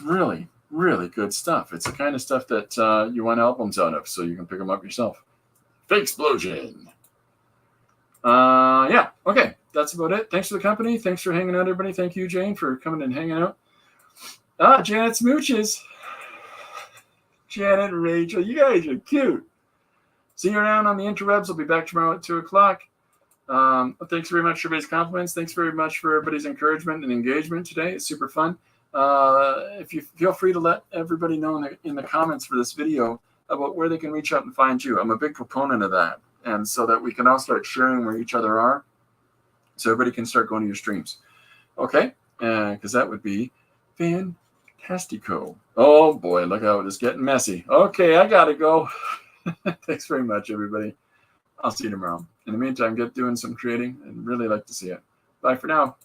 really, really good stuff. It's the kind of stuff that you want albums out of, so you can pick them up yourself. Fake Explosion. Yeah, okay. That's about it. Thanks for the company. Thanks for hanging out, everybody. Thank you, Jane, for coming and hanging out. Janet Smooches. Janet and Rachel, you guys are cute. See you around on the interwebs. I'll be back tomorrow at 2 o'clock. Thanks very much for everybody's compliments. Thanks very much for everybody's encouragement and engagement today. It's super fun. If you feel free to let everybody know in the comments for this video about where they can reach out and find you. I'm a big proponent of that. And so that we can all start sharing where each other are, so everybody can start going to your streams. Okay? Because that would be fantastico. Oh boy, look how it is getting messy. Okay, I gotta go. Thanks very much, everybody. I'll see you tomorrow. In the meantime, get doing some creating and really like to see it. Bye for now.